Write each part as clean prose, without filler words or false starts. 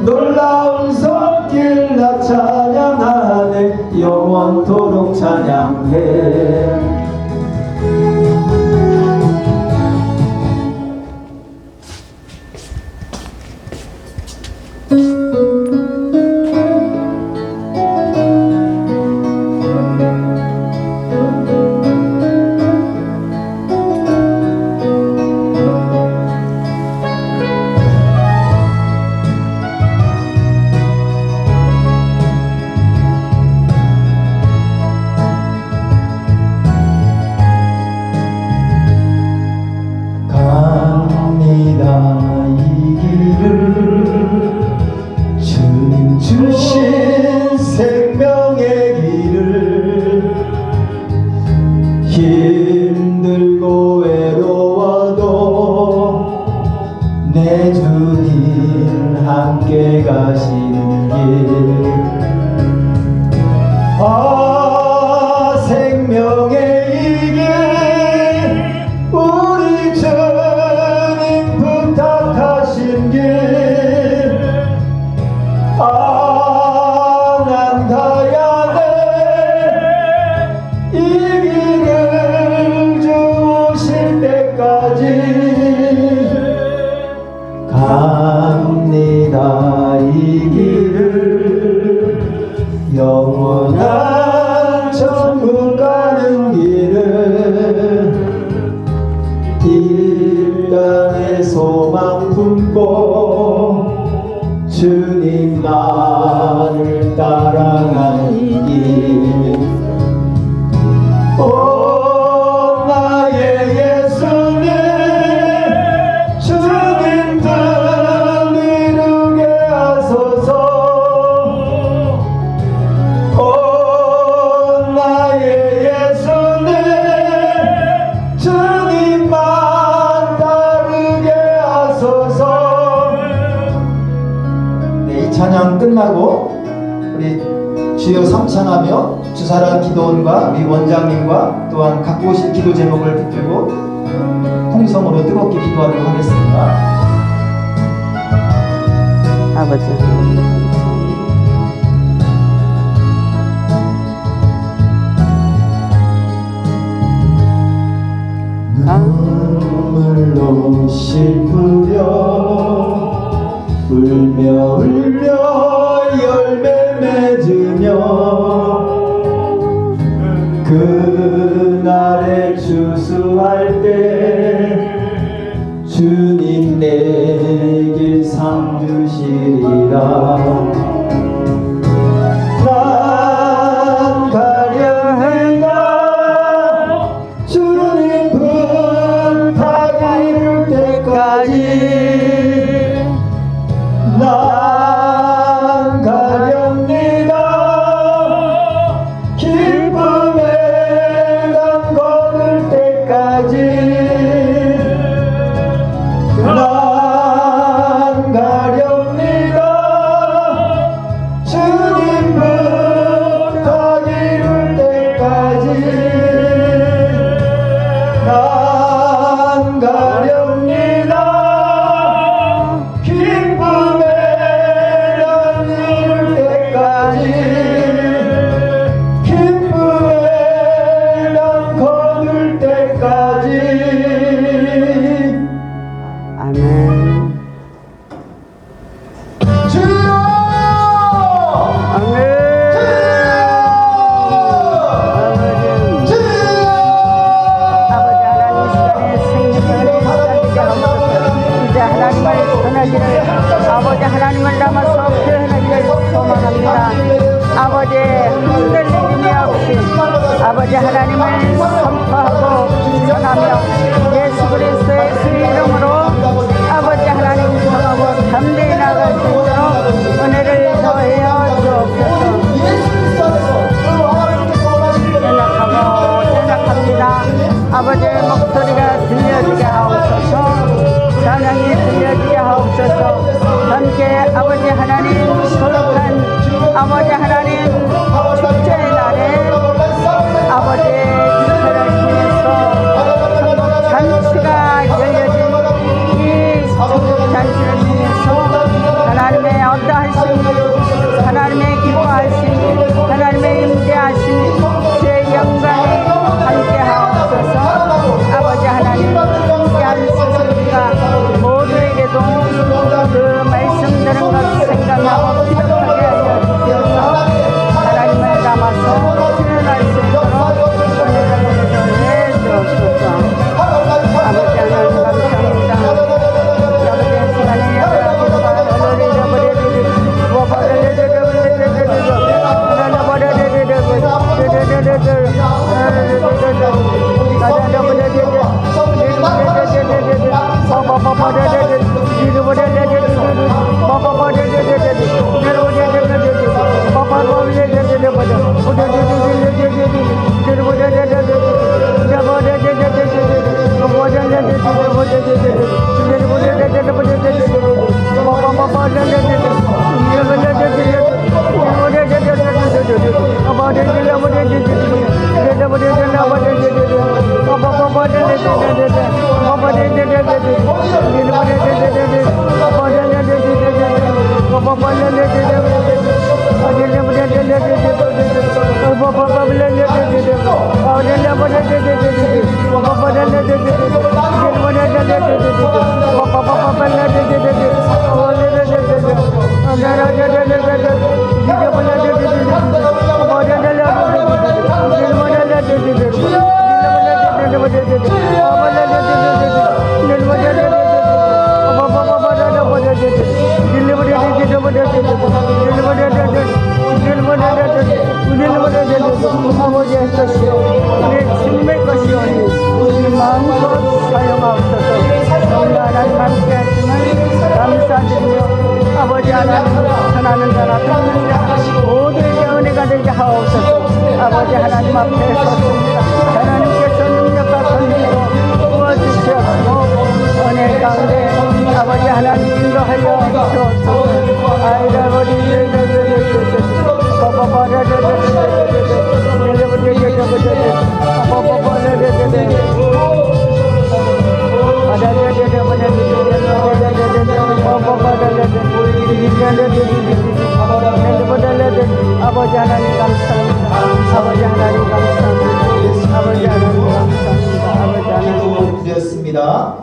놀라운 손길 나 찬양하네 영원토록 찬양해. 주님 주신 생명의 길을 힘들고 외로워도 내 주님 함께 가시는 길. 아 생명의 이 길 우리 주님 부탁하신 길. 난 가야 돼 이 길을 주 오실 때까지. 갑니다 이 길을 영원한 천국 가는 길을. 이 땅에 소망 품고 주님만을 따라가는 길. 오 나의 예수님 주님 뜻 이루게 하소서. 오 나의 예수님 주님만 따르게 하소서. 찬양 끝나고 우리 주여 삼창하며 주사랑 기도원과 우리 원장님과 또한 갖고 오신 기도 제목을 붙들고 통성으로 뜨겁게 기도하도록 하겠습니다. 아버지 눈물로 슬프려 울며 울며 열매 맺으며 그날에 추수할 때 주님 내게 상 주시리라. 난 가려니가 주님 부탁 이룰 때까지. 난 가렵니다 기쁨의 강 걸을 때까지. 난 가렵니다 주님 부탁 이룰 때까지. 난 가렵니다 아버지 하나님을 담아서 표현하기를 소망합니다. 아버지 흔들림이 없이 아버지 하나님을 선포하고 전하며 예수 그리스도의 그 이름으로 아버지 하나님 성하고 담대히 나갈 수 있도록 은혜를 더하여 주옵소서. 연약합니다. 아버지의 목소리가 들려지게 하옵소서. 찬양이 들려지게 하옵소서. 함께 아버지 하나님 거룩한 아버지 하나님 축제의 날에 아버지의 집회를 통해서 잔치가 열려진 이 잔치를 통해서 하나님의 아버지 하나님 전하는 자나 듣는 자 모두에게 은혜가 되게 하옵소서. 아버지 하나님 앞에 섰습니다. 하나님께서 능력과 권능으로 부어주시옵고 은혜 가운데 아버지 하나님 인도하여 주옵소서. 아이들 아버지 아버지 하나님 감사합니다. 아버지 하나님 감사합니다. 아버지 하나님 감사합니다. 아버지 하나님 드렸습니다.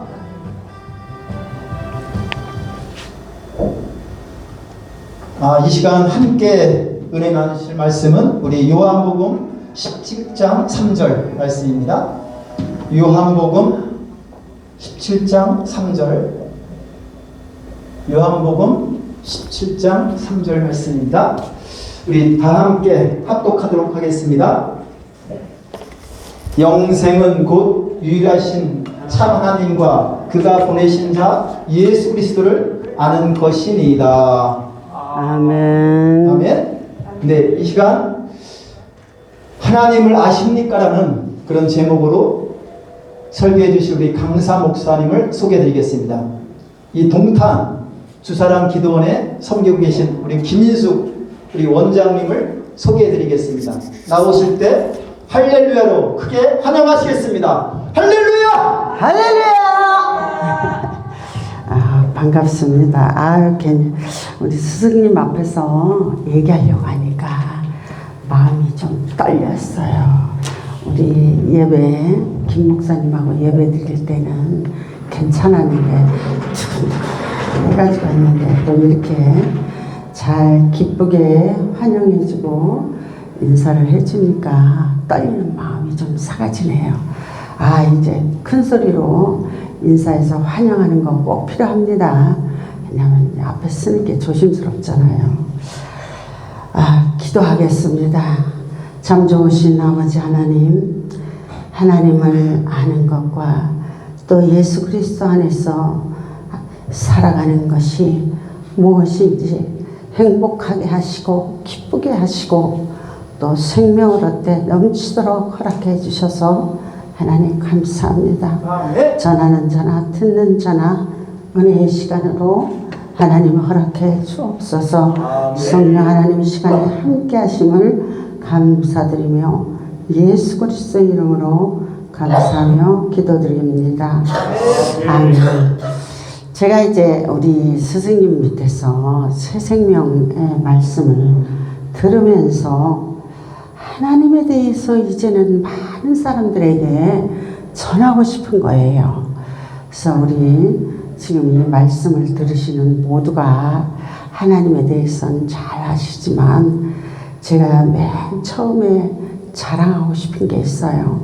이 시간 함께 은혜 나누실 말씀은 우리 요한복음 17장 3절 말씀입니다. 요한복음 17장 3절 요한복음 17장 3절 말씀입니다. 우리 다 함께 합독하도록 하겠습니다. 영생은 곧 유일하신 참 하나님과 그가 보내신 자 예수 그리스도를 아는 것이니이다. 아멘. 아멘. 네, 이 시간 하나님을 아십니까라는 그런 제목으로 설교해 주실 우리 강사 목사님을 소개해 드리겠습니다. 이 동탄 주사랑 기도원에 섬기고 계신 우리 김인숙 우리 원장님을 소개해 드리겠습니다. 나오실 때 할렐루야로 크게 환영하시겠습니다. 할렐루야! 할렐루야! 반갑습니다. 괜히 우리 스승님 앞에서 얘기하려고 하니까 마음이 좀 떨렸어요. 우리 예배, 김 목사님하고 예배 드릴 때는 괜찮았는데 두근두근 해가지고 했는데 또 이렇게 잘 기쁘게 환영해주고 인사를 해주니까 떨리는 마음이 좀 사가지네요. 이제 큰 소리로 인사해서 환영하는 거 꼭 필요합니다. 왜냐하면 앞에 쓰는 게 조심스럽잖아요. 기도하겠습니다. 참 좋으신 아버지 하나님, 하나님을 아는 것과 또 예수 그리스도 안에서 살아가는 것이 무엇인지 행복하게 하시고 기쁘게 하시고 또 생명을 얻되 넘치도록 허락해 주셔서 하나님 감사합니다. 전하는 자나 듣는 자나 은혜의 시간으로 하나님 허락해 주옵소서. 성령 하나님 시간에 함께 하심을 감사드리며 예수 그리스도의 이름으로 감사하며 기도드립니다. 아멘. 제가 이제 우리 스승님 밑에서 새 생명의 말씀을 들으면서 하나님에 대해서 이제는 많은 사람들에게 전하고 싶은 거예요. 그래서 우리 지금 이 말씀을 들으시는 모두가 하나님에 대해서는 잘 아시지만 제가 맨 처음에 자랑하고 싶은 게 있어요.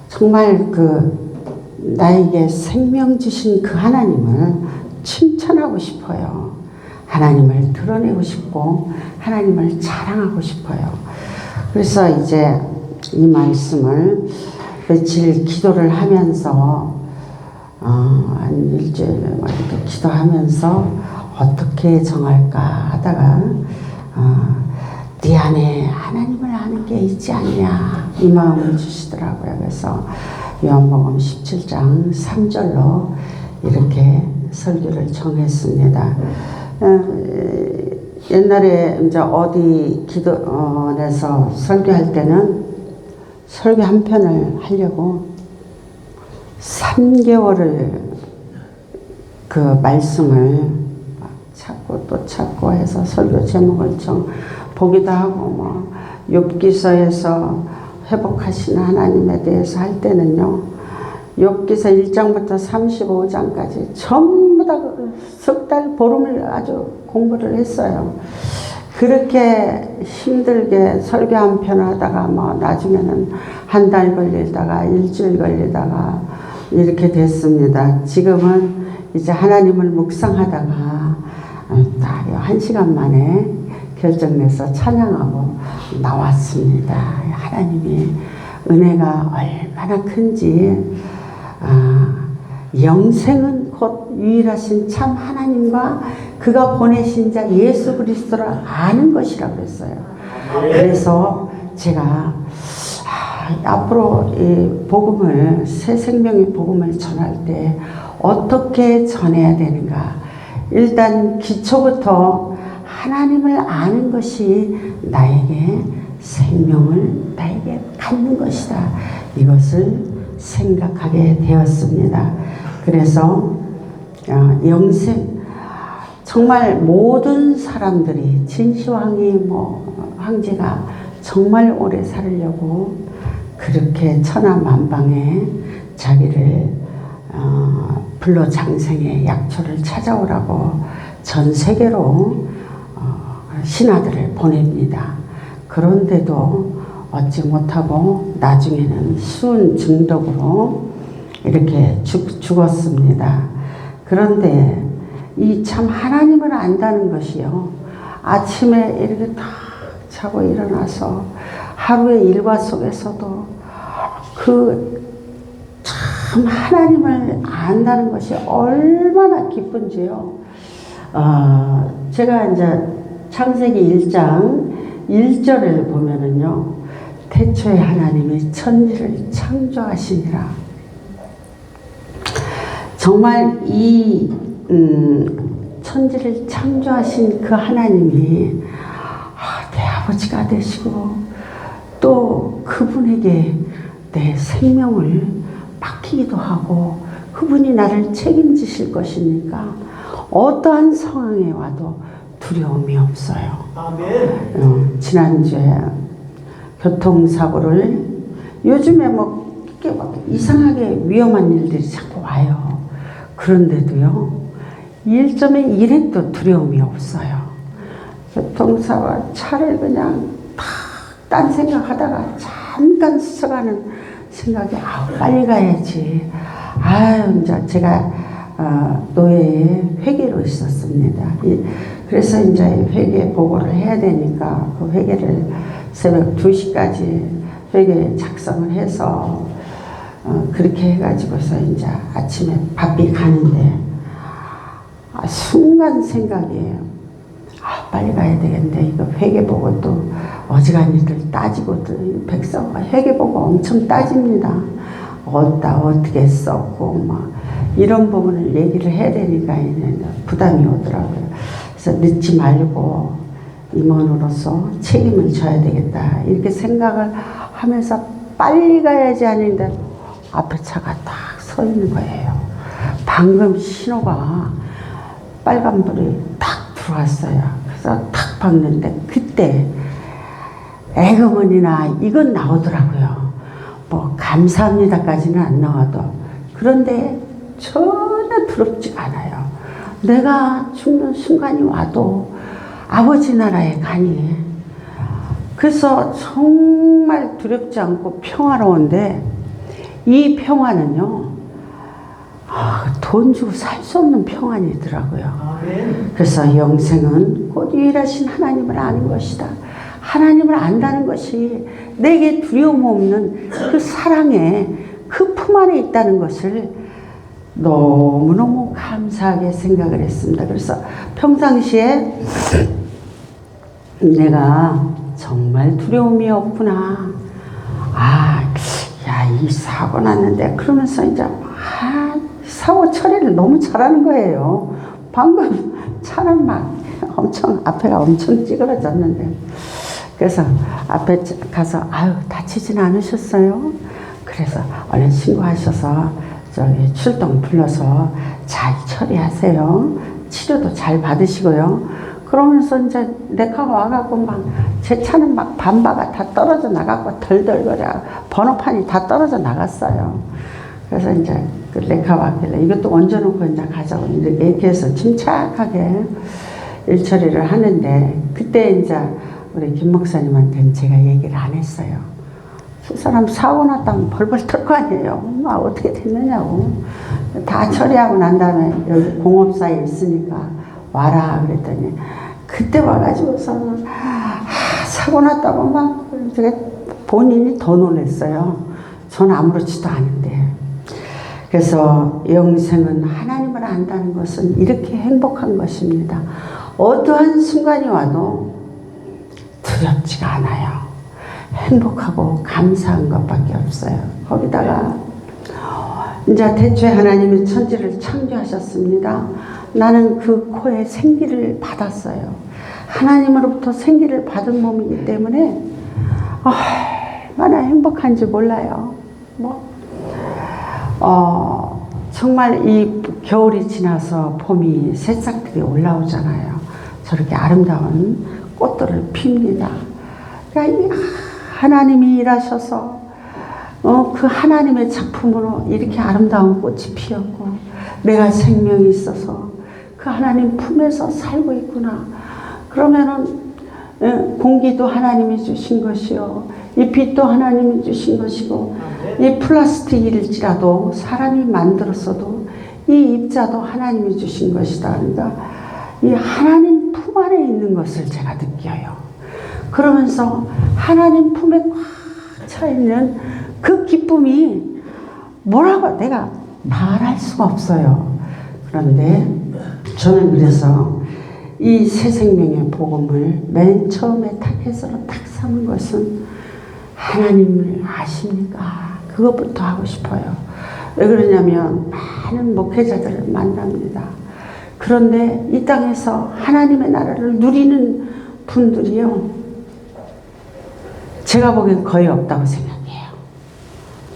정말 나에게 생명 주신 그 하나님을 칭찬하고 싶어요. 하나님을 드러내고 싶고 하나님을 자랑하고 싶어요. 그래서 이제 이 말씀을 며칠 기도를 하면서 한 일주일 이렇게 기도하면서 어떻게 정할까 하다가 네 안에 하나님을 아는 게 있지 않냐 이 마음을 주시더라고요. 그래서 요한복음 17장 3절로 이렇게 설교를 정했습니다. 옛날에 이제 어디 기도원에서 설교할 때는 설교 한 편을 하려고 3개월을 그 말씀을 찾고 또 찾고 해서 설교 제목을 좀 보기도 하고 뭐 욥기서에서 회복하시는 하나님에 대해서 할 때는요, 욥기서 1장부터 35장까지 전부 다 석 달 보름을 아주 공부를 했어요. 그렇게 힘들게 설교 한 편 하다가 뭐 나중에는 한 달 걸리다가 일주일 걸리다가 이렇게 됐습니다. 지금은 이제 하나님을 묵상하다가 딱 1시간 만에 결정내서 찬양하고 나왔습니다. 하나님의 은혜가 얼마나 큰지, 영생은 곧 유일하신 참 하나님과 그가 보내신 자 예수 그리스도를 아는 것이라고 했어요. 그래서 제가 앞으로 이 복음을, 새 생명의 복음을 전할 때 어떻게 전해야 되는가. 일단 기초부터 하나님을 아는 것이 나에게 생명을 나에게 갖는 것이다. 이것을 생각하게 되었습니다. 그래서 영생, 정말 모든 사람들이 진시황이 뭐 황제가 정말 오래 살려고 그렇게 천하만방에 자기를 불로 장생의 약초를 찾아오라고 전 세계로 신하들을 보냅니다. 그런데도 얻지 못하고 나중에는 수은 증독으로 이렇게 죽었습니다. 그런데 이 참 하나님을 안다는 것이요, 아침에 이렇게 딱 자고 일어나서 하루의 일과 속에서도 그 참 하나님을 안다는 것이 얼마나 기쁜지요. 제가 이제 창세기 1장 1절을 보면은요, 태초에 하나님이 천지를 창조하시니라. 정말 이 천지를 창조하신 그 하나님이 내 아버지가 되시고 또 그분에게 내 생명을 맡기기도 하고 그분이 나를 책임지실 것이니까 어떠한 상황에 와도 두려움이 없어요. 아멘. 지난주에 교통사고를, 요즘에 뭐 이렇게 막 이상하게 위험한 일들이 자꾸 와요. 그런데도요, 1.1핵도 두려움이 없어요. 교통사고, 차를 그냥 딴 생각하다가 잠깐 스쳐가는 생각이, 빨리 가야지. 이제 제가 노예에 회계로 있었습니다. 그래서 이제 회계 보고를 해야 되니까 그 회계를 새벽 2시까지 회계 작성을 해서 그렇게 해가지고서 이제 아침에 바삐 가는데 순간 생각이, 빨리 가야 되겠는데 이거 회계 보고 또 어지간히들 따지고, 또 백성과 회계 보고 엄청 따집니다. 어떻게 썼고 막 이런 부분을 얘기를 해야 되니까 부담이 오더라고요. 그래서 늦지 말고 임원으로서 책임을 져야 되겠다 이렇게 생각을 하면서 빨리 가야지 하는데 앞에 차가 딱 서 있는 거예요. 방금 신호가 빨간불이 딱 들어왔어요. 그래서 탁 박는데 그때 에그머니나 이건 나오더라고요. 뭐 감사합니다까지는 안 나와도. 그런데 전혀 두렵지가 않아요. 내가 죽는 순간이 와도 아버지 나라에 가니. 그래서 정말 두렵지 않고 평화로운데, 이 평화는요, 돈 주고 살 수 없는 평안이더라고요. 그래서 영생은 곧 유일하신 하나님을 아는 것이다. 하나님을 안다는 것이 내게 두려움 없는 그 사랑의 그 품 안에 있다는 것을 너무너무 감사하게 생각을 했습니다. 그래서 평상시에 내가 정말 두려움이 없구나. 이 사고 났는데, 그러면서 이제 사고 처리를 너무 잘하는 거예요. 방금 차는 막 엄청 앞에가 엄청 찌그러졌는데, 그래서 앞에 가서 아유 다치진 않으셨어요? 그래서 얼른 신고하셔서 저기 출동 불러서 잘 처리하세요. 치료도 잘 받으시고요. 그러면서 이제 레카가 와갖고 막 제 차는 막 반바가 다 떨어져 나갔고 덜덜거려 번호판이 다 떨어져 나갔어요. 그래서 이제 그 레카 왔길래 이것도 얹어놓고 이제 가자고 이렇게 얘기해서 침착하게 일 처리를 하는데 그때 이제 우리 김 목사님한테는 제가 얘기를 안 했어요. 그 사람 사고 났다면 벌벌 털 거 아니에요. 어떻게 됐느냐고. 다 처리하고 난 다음에 여기 공업사에 있으니까 와라 그랬더니 그때 와가지고서 사고 났다고 막 되게 본인이 더 놀랐어요. 전 아무렇지도 않은데. 그래서 영생은 하나님을 안다는 것은 이렇게 행복한 것입니다. 어떠한 순간이 와도 두렵지가 않아요. 행복하고 감사한 것밖에 없어요. 거기다가 이제 대초에 하나님이 천지를 창조하셨습니다. 나는 그 코에 생기를 받았어요. 하나님으로부터 생기를 받은 몸이기 때문에 얼마나 행복한지 몰라요. 정말 이 겨울이 지나서 봄이 새싹들이 올라오잖아요. 저렇게 아름다운 꽃들을 핍니다. 그러니까 하나님이 일하셔서 그 하나님의 작품으로 이렇게 아름다운 꽃이 피었고 내가 생명이 있어서 그 하나님 품에서 살고 있구나. 그러면은 공기도 하나님이 주신 것이요 이 빛도 하나님이 주신 것이고 이 플라스틱일지라도 사람이 만들었어도 이 입자도 하나님이 주신 것이다. 그러니까 이 하나님 품 안에 있는 것을 제가 느껴요. 그러면서 하나님 품에 꽉 차 있는 그 기쁨이 뭐라고 내가 말할 수가 없어요. 그런데 저는 그래서 이 새 생명의 복음을 맨 처음에 타겟으로 딱 삼은 것은 하나님을 아십니까? 그것부터 하고 싶어요. 왜 그러냐면 많은 목회자들을 만납니다. 그런데 이 땅에서 하나님의 나라를 누리는 분들이요. 제가 보기엔 거의 없다고 생각해요.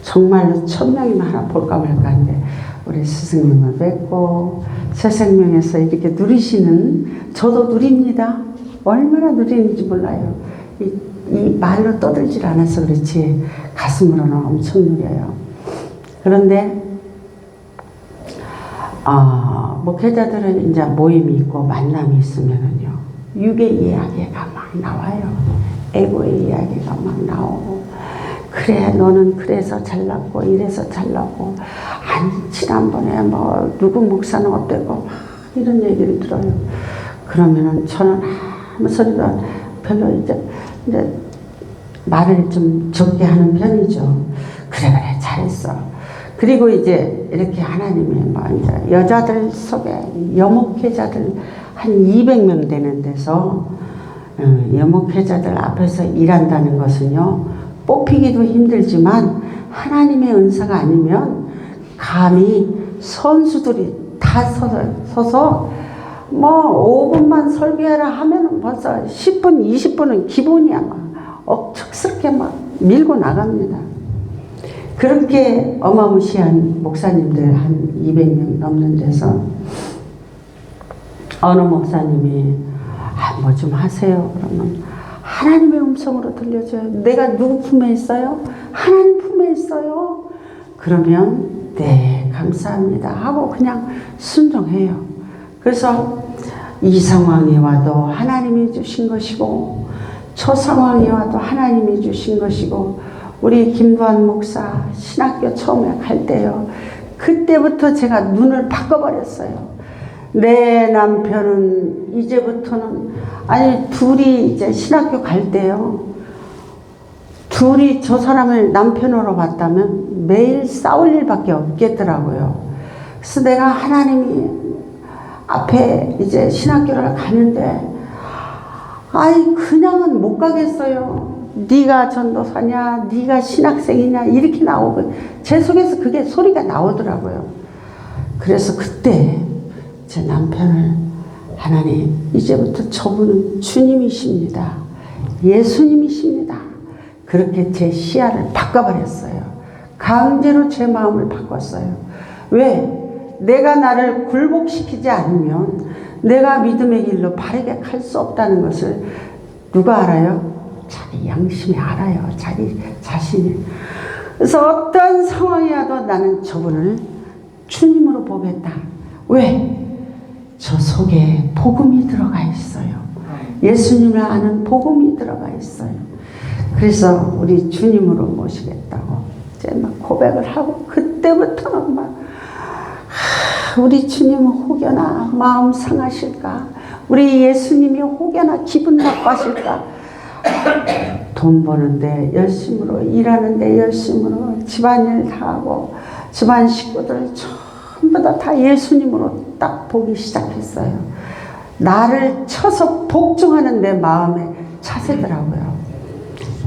정말로 1000명이면 하나 볼까 말까 한데 우리 스승님을 뵙고 새 생명에서 이렇게 누리시는 저도 누립니다. 얼마나 누리는지 몰라요. 이 말로 떠들질 않아서 그렇지 가슴으로는 엄청 누려요. 그런데 목회자들은 이제 모임이 있고 만남이 있으면은요 육의 이야기가 막 나와요. 에고의 이야기가 막 나오고 그래 너는 그래서 잘났고 이래서 잘났고 아니 지난번에 뭐 누구 목사는 어땠고 막 이런 얘기를 들어요. 그러면은 저는 아무 소리가 별로 이제 말을 좀 적게 하는 편이죠. 그래 잘했어. 그리고 이제 이렇게 하나님의 뭐 이제 여자들 속에 여목회자들 한 200명 되는 데서 여목회자들 앞에서 일한다는 것은요 뽑히기도 힘들지만 하나님의 은사가 아니면 감히 선수들이 다 서서 뭐 5분만 설교하라 하면 벌써 10분 20분은 기본이야. 막 억척스럽게 막 밀고 나갑니다. 그렇게 어마무시한 목사님들 한 200명 넘는 데서 어느 목사님이 뭐 좀 하세요. 그러면 하나님의 음성으로 들려줘요. 내가 누구 품에 있어요? 하나님 품에 있어요. 그러면 네 감사합니다 하고 그냥 순종해요. 그래서 이 상황이 와도 하나님이 주신 것이고 저 상황이 와도 하나님이 주신 것이고 우리 김두한 목사 신학교 처음에 갈 때요. 그때부터 제가 눈을 바꿔버렸어요. 내 남편은 이제부터는 아니 둘이 이제 신학교 갈 때요. 둘이 저 사람을 남편으로 봤다면 매일 싸울 일밖에 없겠더라고요. 그래서 내가 하나님이 앞에 이제 신학교를 가는데 아이 그냥은 못 가겠어요. 네가 전도사냐 네가 신학생이냐 이렇게 나오고 제 속에서 그게 소리가 나오더라고요. 그래서 그때 제 남편을 하나님 이제부터 저분은 주님이십니다. 예수님이십니다. 그렇게 제 시야를 바꿔버렸어요. 강제로 제 마음을 바꿨어요. 왜? 내가 나를 굴복시키지 않으면 내가 믿음의 길로 바르게 갈 수 없다는 것을 누가 알아요? 자기 양심이 알아요. 자기 자신이. 그래서 어떤 상황이 와도 나는 저분을 주님으로 보겠다. 왜? 저 속에 복음이 들어가 있어요. 예수님을 아는 복음이 들어가 있어요. 그래서 우리 주님으로 모시겠다고 이제 막 고백을 하고, 그때부터는 막 우리 주님은 혹여나 마음 상하실까? 우리 예수님이 혹여나 기분 나빠하실까? 돈 버는데 열심으로, 일하는데 열심으로, 집안일 다 하고 집안 식구들 전부 다 예수님으로 딱 보기 시작했어요. 나를 쳐서 복종하는 내 마음에 차세더라고요.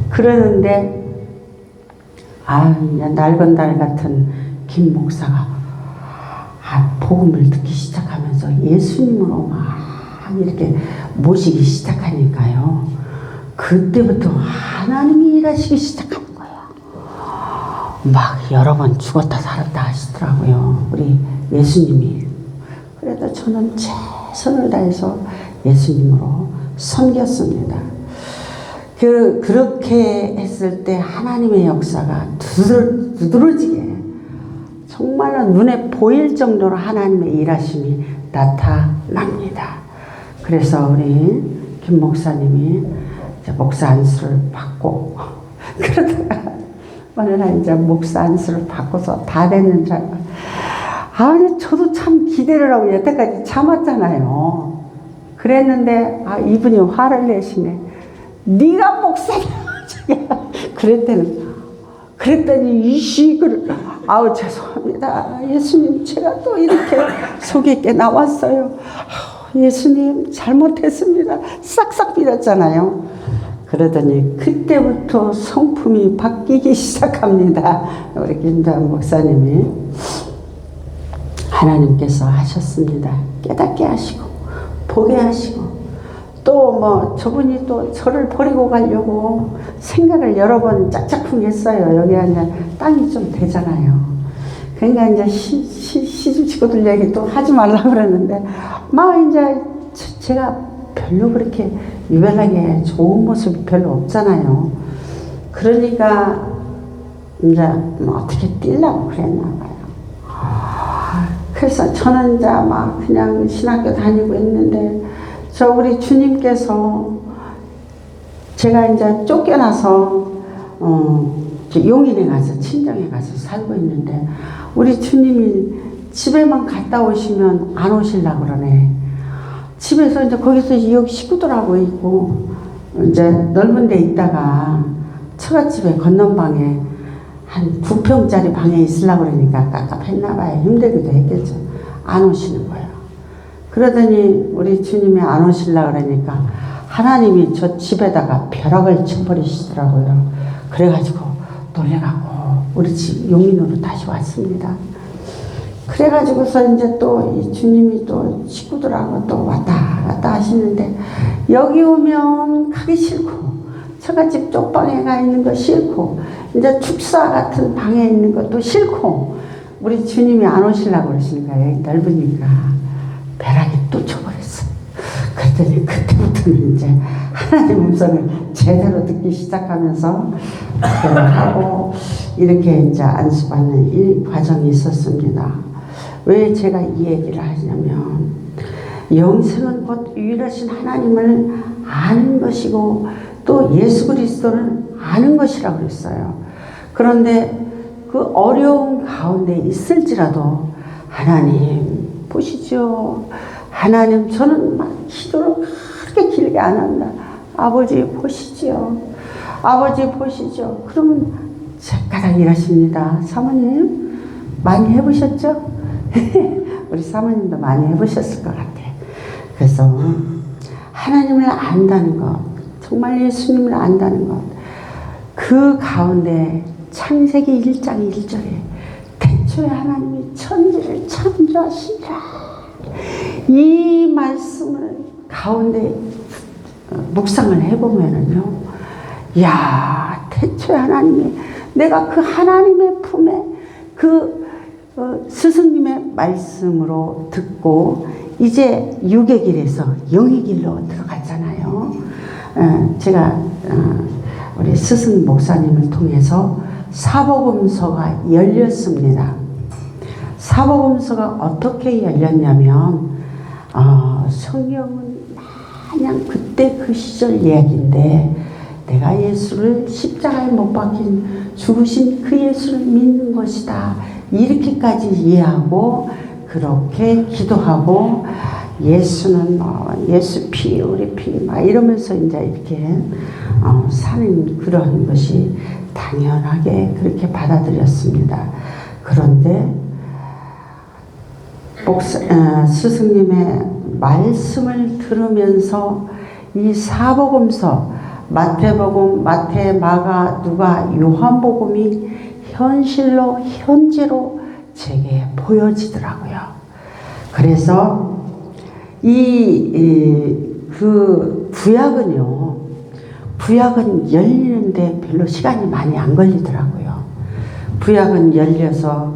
그러는데 낡은 달 같은 김 목사가 복음을 듣기 시작하면서 예수님으로 막 이렇게 모시기 시작하니까요. 그때부터 하나님이 일하시기 시작하는 거예요. 막 여러 번 죽었다 살았다 하시더라고요. 우리 예수님이. 그래도 저는 최선을 다해서 예수님으로 섬겼습니다. 그렇게 했을 때 하나님의 역사가 두드러지게 정말로 눈에 보일 정도로 하나님의 일하심이 나타납니다. 그래서 우리 김 목사님이 이제 목사 안수를 받고 그러다가 어느 날 이제 목사 안수를 받고서 다 됐는 줄 알고, 저도 참 기대를 하고 여태까지 참았잖아요. 그랬는데 이분이 화를 내시네. 네가 목사냐? 그랬더니 이 시글 죄송합니다. 예수님, 제가 또 이렇게 속 있게 나왔어요. 예수님, 잘못했습니다. 싹싹 빌었잖아요. 그러더니 그때부터 성품이 바뀌기 시작합니다. 우리 김다은 목사님이 하나님께서 하셨습니다. 깨닫게 하시고 보게 하시고, 또 저분이 또 저를 버리고 가려고 생각을 여러 번 짝짝꿍 했어요. 여기가 이제 땅이 좀 되잖아요. 그러니까 이제 시집 식구들 얘기 또 하지 말라고 그러는데, 이제 제가 별로 그렇게 유별나게 좋은 모습이 별로 없잖아요. 그러니까 이제 어떻게 뛰려고 그랬나 봐요. 그래서 저는 이제 그냥 신학교 다니고 있는데, 우리 주님께서 제가 이제 쫓겨나서 용인에 가서 친정에 가서 살고 있는데, 우리 주님이 집에만 갔다 오시면 안 오시려고 그러네. 집에서 이제 거기서 여기 식구들하고 있고 이제 넓은 데 있다가 처갓집에 건넌방에 한 9평짜리 방에 있으려고 그러니까 깝깝했나 봐요. 힘들기도 했겠죠. 안 오시는 거예요. 그러더니 우리 주님이 안 오시려고 그러니까 하나님이 저 집에다가 벼락을 쳐버리시더라고요. 그래가지고 놀래갖고 우리 집 용인으로 다시 왔습니다. 그래가지고서 이제 또 이 주님이 또 식구들하고 또 왔다 갔다 하시는데, 여기 오면 가기 싫고 처갓집 쪽방에 가 있는 거 싫고 이제 축사 같은 방에 있는 것도 싫고, 우리 주님이 안 오시려고 그러시는 거예요. 넓으니까. 벼락이 또 쳐버렸어. 그랬더니 그때부터는 이제 하나님 음성을 제대로 듣기 시작하면서 하고 이렇게 이제 안수받는 이 과정이 있었습니다. 왜 제가 이 얘기를 하냐면, 영생은 곧 유일하신 하나님을 아는 것이고 또 예수 그리스도를 아는 것이라고 그랬어요. 그런데 그 어려운 가운데 있을지라도 하나님 보시죠. 하나님, 저는 기도를 그렇게 길게 안 한다. 아버지 보시죠. 아버지 보시죠. 그러면 제가닥 일하십니다. 사모님 많이 해보셨죠? 우리 사모님도 많이 해보셨을 것 같아요. 그래서 하나님을 안다는 것, 정말 예수님을 안다는 것, 그 가운데 창세기 1장 1절에 태초에 하나님이 천지를 창조하시니라, 이 말씀을 가운데 묵상을 해보면은요, 야, 태초에 하나님이, 내가 그 하나님의 품에 그 스승님의 말씀으로 듣고 이제 육의 길에서 영의 길로 들어갔잖아요. 제가 우리 스승 목사님을 통해서 사복음서가 열렸습니다. 사복음서가 어떻게 열렸냐면 성경은 마냥 그때 그 시절 이야기인데, 내가 예수를 십자가에 못 박힌 죽으신 그 예수를 믿는 것이다, 이렇게까지 이해하고 그렇게 기도하고, 예수는 예수 피 우리 피 막 이러면서 이제 이렇게 사는 그런 것이 당연하게 그렇게 받아들였습니다. 그런데 스승님의 말씀을 들으면서 이 사복음서, 마태복음, 마태, 마가, 누가, 요한복음이 현실로 현재로 제게 보여지더라고요. 그래서 그 구약은 열리는데 별로 시간이 많이 안 걸리더라고요. 구약은 열려서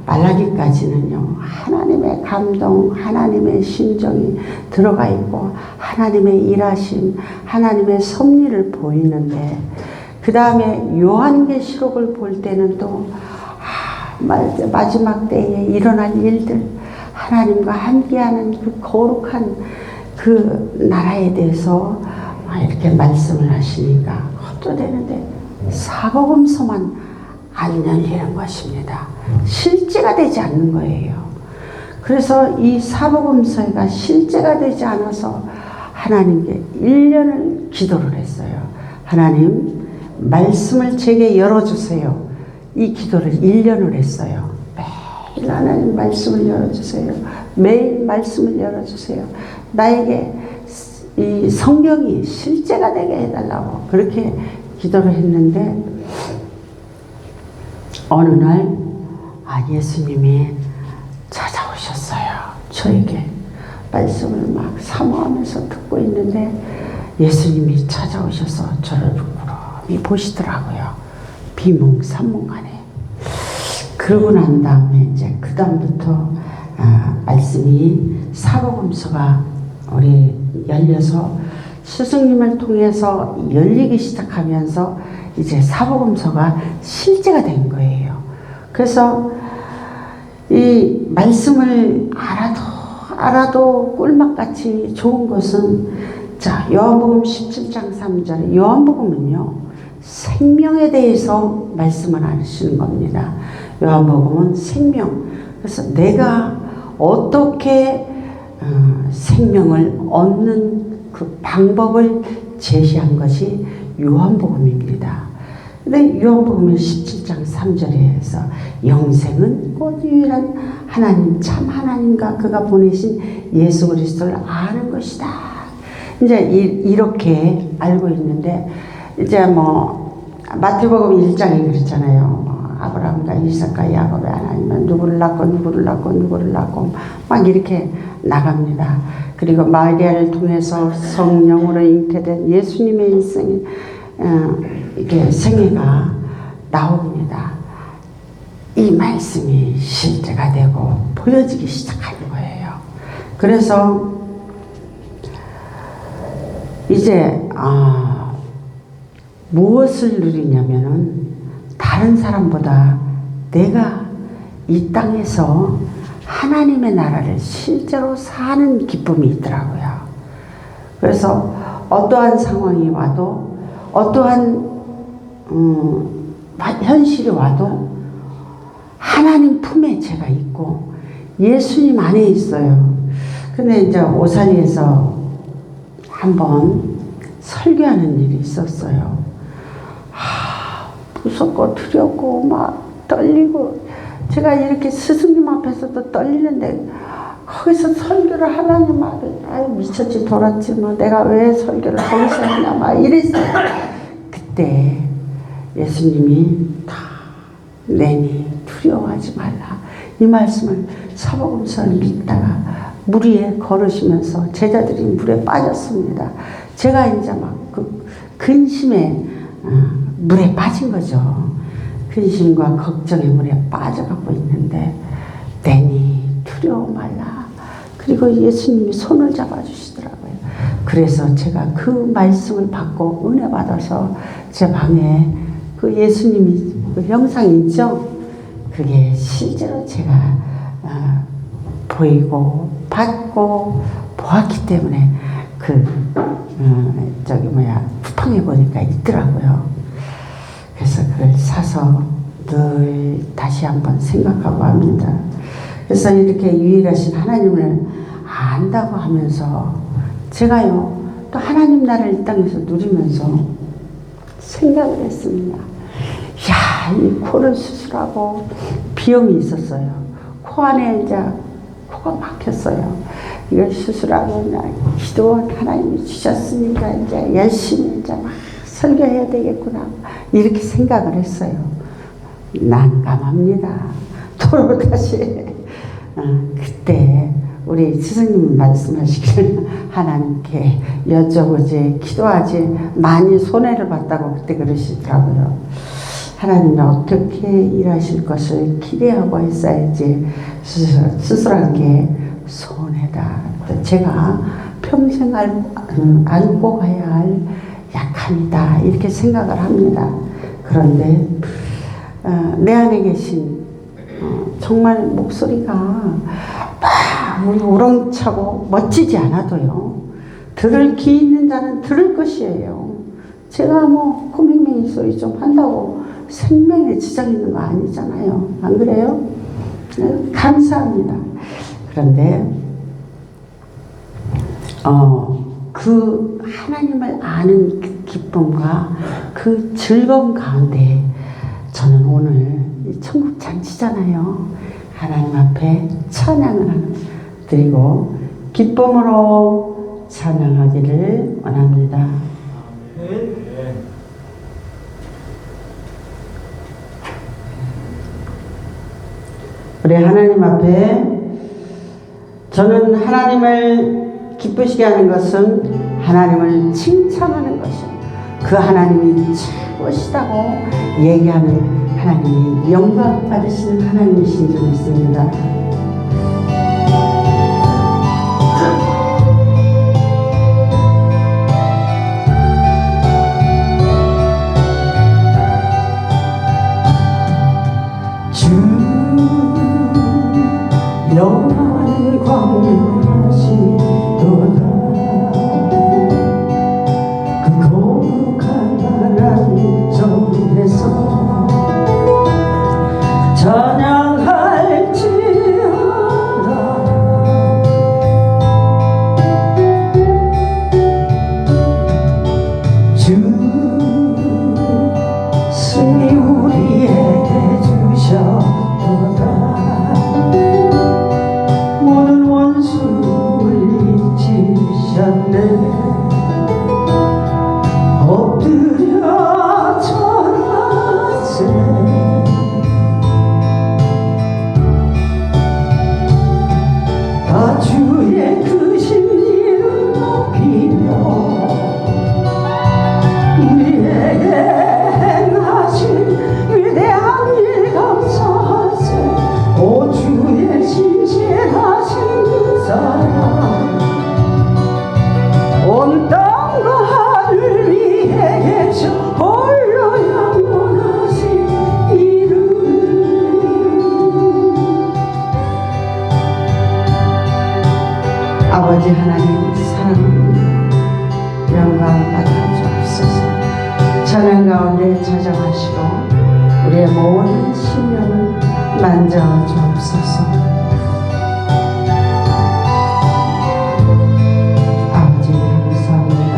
말라기까지는요, 하나님의 감동, 하나님의 심정이 들어가 있고 하나님의 일하심, 하나님의 섭리를 보이는데, 그 다음에 요한계시록을 볼 때는 또 마지막 때에 일어날 일들, 하나님과 함께하는 그 거룩한 그 나라에 대해서 이렇게 말씀을 하시니까 그것도 되는데, 사복음서만 안 열리는 것입니다. 실제가 되지 않는 거예요. 그래서 이 사복음서가 실제가 되지 않아서 하나님께 1년을 기도를 했어요. 하나님, 말씀을 제게 열어주세요. 이 기도를 1년을 했어요. 매일 하나님 말씀을 열어주세요. 매일 말씀을 열어주세요. 나에게 이 성경이 실제가 되게 해달라고 그렇게 기도를 했는데, 어느 날 예수님이 찾아오셨어요. 저에게 말씀을 막 사모하면서 듣고 있는데 예수님이 찾아오셔서 저를 부끄러움이 보시더라고요. 비몽사몽간에. 그러고 난 다음에 이제 그 다음부터 말씀이 사복음서가 우리 열려서 스승님을 통해서 열리기 시작하면서 이제 사복음서가 실제가 된 거예요. 그래서 이 말씀을 알아도 꿀맛같이 좋은 것은, 자, 요한복음 17장 3절에, 요한복음은요 생명에 대해서 말씀을 하시는 겁니다. 요한복음은 생명. 그래서 내가 어떻게 생명을 얻는 그 방법을 제시한 것이 요한복음입니다. 근데 요한복음 17장 3절에서 영생은 곧 유일한 하나님, 참 하나님과 그가 보내신 예수 그리스도를 아는 것이다. 이제 이렇게 알고 있는데, 이제 마태복음 1장이 그렇잖아요. 아브라함과 이삭과 야곱의 하나님은 누구를 낳고 막 이렇게 나갑니다. 그리고 마리아를 통해서 성령으로 잉태된 예수님의 일생이 이게 생애가 나옵니다. 이 말씀이 실제가 되고 보여지기 시작하는 거예요. 그래서 이제 무엇을 누리냐면은, 다른 사람보다 내가 이 땅에서 하나님의 나라를 실제로 사는 기쁨이 있더라고요. 그래서 어떠한 상황이 와도, 어떠한 현실이 와도 하나님 품에 제가 있고 예수님 안에 있어요. 근데 이제 오산리에서 한번 설교하는 일이 있었어요. 무섭고 두렵고 막 떨리고, 제가 이렇게 스승님 앞에서도 떨리는데 거기서 설교를 하나님 앞에 미쳤지 돌았지 내가 왜 설교를 거기서 했냐 막 이랬어요. 그때 예수님이 다 내니 두려워하지 말라, 이 말씀을 사복음서를 읽다가 물 위에 걸으시면서 제자들이 물에 빠졌습니다. 제가 이제 막 그 근심에 물에 빠진 거죠. 근심과 걱정의 물에 빠져가고 있는데 내니 두려워 말라. 그리고 예수님이 손을 잡아주시더라고요. 그래서 제가 그 말씀을 받고 은혜 받아서 제 방에 그 예수님이 그 영상이 있죠. 그게 실제로 제가 보이고 받고 보았기 때문에 쿠팡에 보니까 있더라고요. 그래서 그걸 사서 늘 다시 한번 생각하고 합니다. 그래서 이렇게 유일하신 하나님을 안다고 하면서 제가요 또 하나님 나라를 이 땅에서 누리면서 생각을 했습니다. 야, 이 코를 수술하고 비염이 있었어요. 코 안에 이제 코가 막혔어요. 이걸 수술하고 기도원 하나님이 주셨으니까 이제 열심히 이제 막 설교해야 되겠구나 이렇게 생각을 했어요. 난감합니다. 또 다시 그때 우리 스승님이 말씀하시기를 하나님께 여쭤보지 기도하지 많이 손해를 봤다고 그때 그러시더라고요. 하나님이 어떻게 일하실 것을 기대하고 했어야지 수술한 게 손해다. 제가 평생 안고 가야 할 약함이다 이렇게 생각을 합니다. 그런데 내 안에 계신 정말 목소리가 막 우렁차고 멋지지 않아도요 들을 귀 있는 자는 들을 것이에요. 제가 뭐 코맹맹이 소리 좀 한다고 생명에 지장 있는 거 아니잖아요. 안 그래요? 감사합니다. 그런데 그 하나님을 아는 그 기쁨과 그 즐거움 가운데 저는 오늘 천국 잔치잖아요. 하나님 앞에 찬양을 드리고 기쁨으로 찬양하기를 원합니다. 우리 하나님 앞에 저는 하나님을 기쁘시게 하는 것은 하나님을 칭찬하는 것이요. 그 하나님이 최고시다고 얘기하는 하나님이 영광 받으시는 하나님이신 줄 믿습니다. 영원한 광명하시도다. 그 거룩한 하나님 정에서 찬양할지어다. 주 승리 우리에게 주셨도다. 모든 원수를 이기셨네. 엎드려 절하세. 다 주의 크신 이름 높이며 우리에게 행하신 위대한 일 감사하세. 오 주의 신실하신 그 사랑 온 땅과 하늘 위에 계셔 홀로 영원하신 이름. 아버지 하나님 사랑합니다. 영광 받아 주옵소서. 찬양 가운데 찾아가시고 우리의 모든 심령을 만져 주옵소서. 아버지 감사합니다.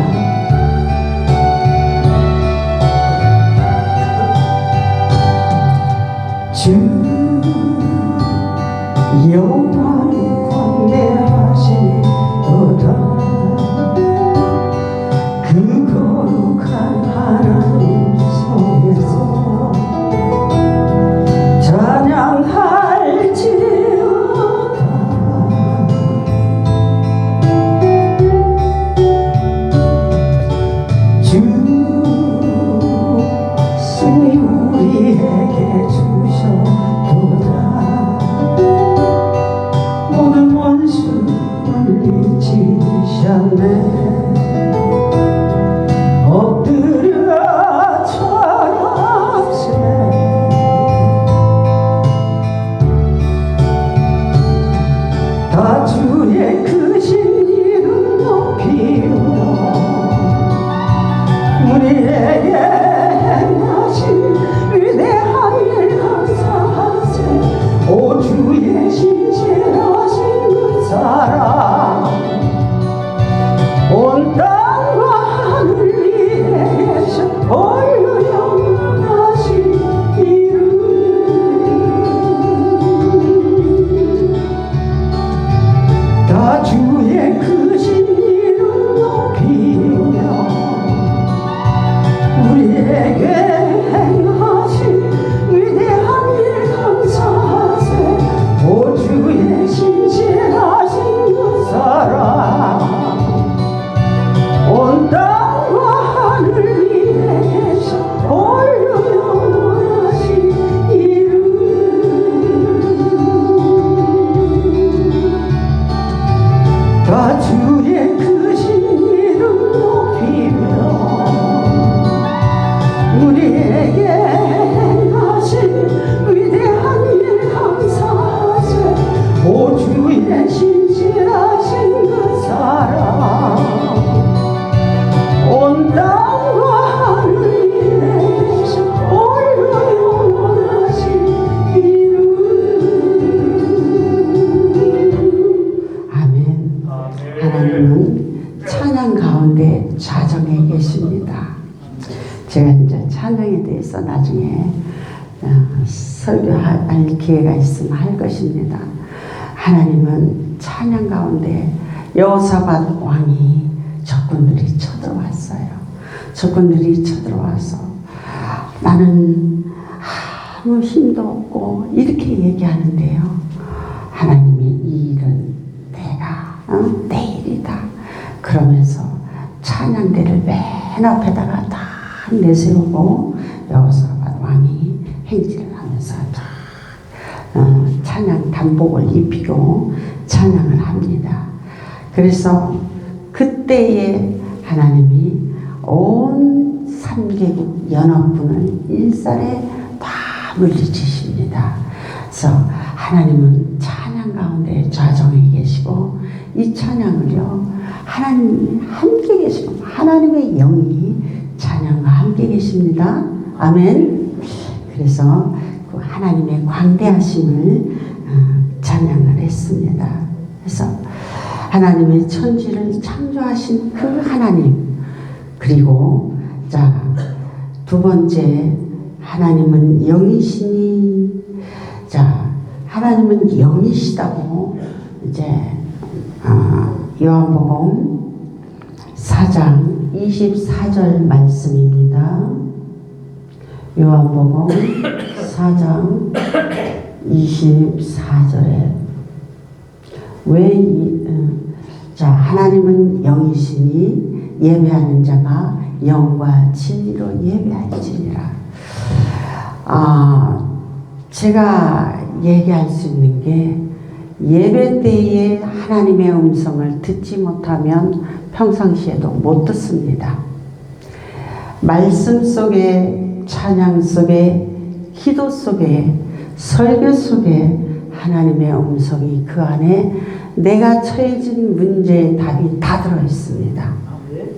주 영광 광대하시도다. 그 거룩한 하나님 속에서 찬양할지어다. 찾았네 엎드려 찬양세 다 주의 크신 이름 높이며 우리에게 행하신 위대한 일 감사하세 오 주의 신실하신 그 사랑 온 땅과 하늘 위에 계셔 홀로 영원하신 이름 다 주의 크신 이름 높이며 우리에게 행하신 위대한 일 감사하세 오 주의 신실하신 그 사랑 온 땅과 하늘 위에 계셔 홀로 영원하신 이름 다 주의 크신 이름 높이며 우리에게 행하신 위대한 일 감사하세 오 주의 신실하신 그 사랑 온 땅과 하늘 위에 계셔 홀로 영원하신 이름 아멘. 하나님은 찬양 가운데 좌정에 계십니다. 제가 이제 찬양에 대해서 나중에 설교할 기회가 있으면 할 것입니다. 하나님은 찬양 가운데 여호사밧 왕이 적군들이 쳐들어왔어요. 적군들이 쳐들어와서 나는 아무 힘도 없고 이렇게 얘기하는데요. 하나님이 이 일은 내가 내 일이다. 그러면서 찬양대를 맨 앞에다가 다 내세우고 여호사밧 왕이 행진을 하면서 찬양 단복을 입히고 찬양을 합니다. 그래서 그때에 하나님이 온 3개국 연합군을 일살에 다 물리치십니다. 그래서 하나님은 찬양 가운데 좌정에 계시고 이 찬양을요 하나님이 함께 계시고 하나님의 영이 찬양과 함께 계십니다. 아멘. 그래서 그 하나님의 광대하심을 찬양을 했습니다. 그래서 하나님의 천지를 창조하신 그 하나님 그리고 자, 두 번째 하나님은 영이시니 자 하나님은 영이시다고 이제 요한복음 4장 24절 말씀입니다. 요한복음 4장 24절에 자 하나님은 영이시니 예배하는 자가 영과 진리로 예배할지니라. 제가 얘기할 수 있는 게 예배 때에 하나님의 음성을 듣지 못하면 평상시에도 못 듣습니다. 말씀 속에 찬양 속에 기도 속에 설교 속에 하나님의 음성이 그 안에 내가 처해진 문제의 답이 다 들어있습니다.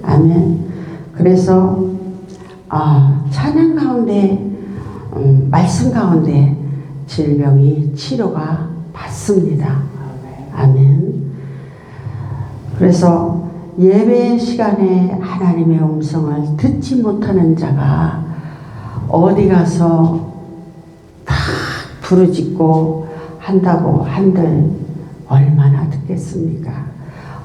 아멘. 그래서 찬양 가운데 말씀 가운데 질병이 치료가 받습니다. 아멘. 그래서 예배 시간에 하나님의 음성을 듣지 못하는 자가 어디 가서 다 부르짖고 한다고 한들 얼마나 듣겠습니까?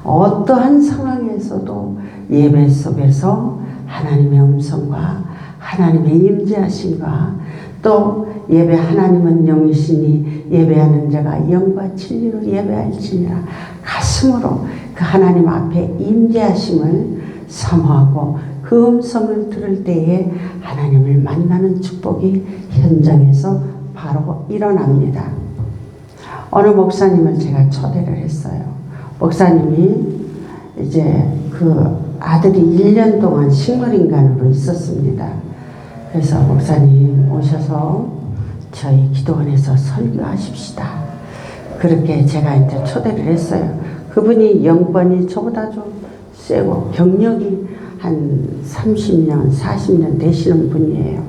어떠한 상황에서도 예배 속에서 하나님의 음성과 하나님의 임재하심과 또 예배 하나님은 영이시니 예배하는 자가 영과 진리로 예배할지니라 가슴으로 그 하나님 앞에 임재하심을 사모하고 그 음성을 들을 때에 하나님을 만나는 축복이 현장에서 바로 일어납니다. 어느 목사님을 제가 초대를 했어요. 목사님이 이제 그 아들이 1년 동안 식물인간으로 있었습니다. 그래서 목사님 오셔서 저희 기도원에서 설교하십시다. 그렇게 제가 이제 초대를 했어요. 그분이 영권이 저보다 좀 세고 경력이 한 30년, 40년 되시는 분이에요.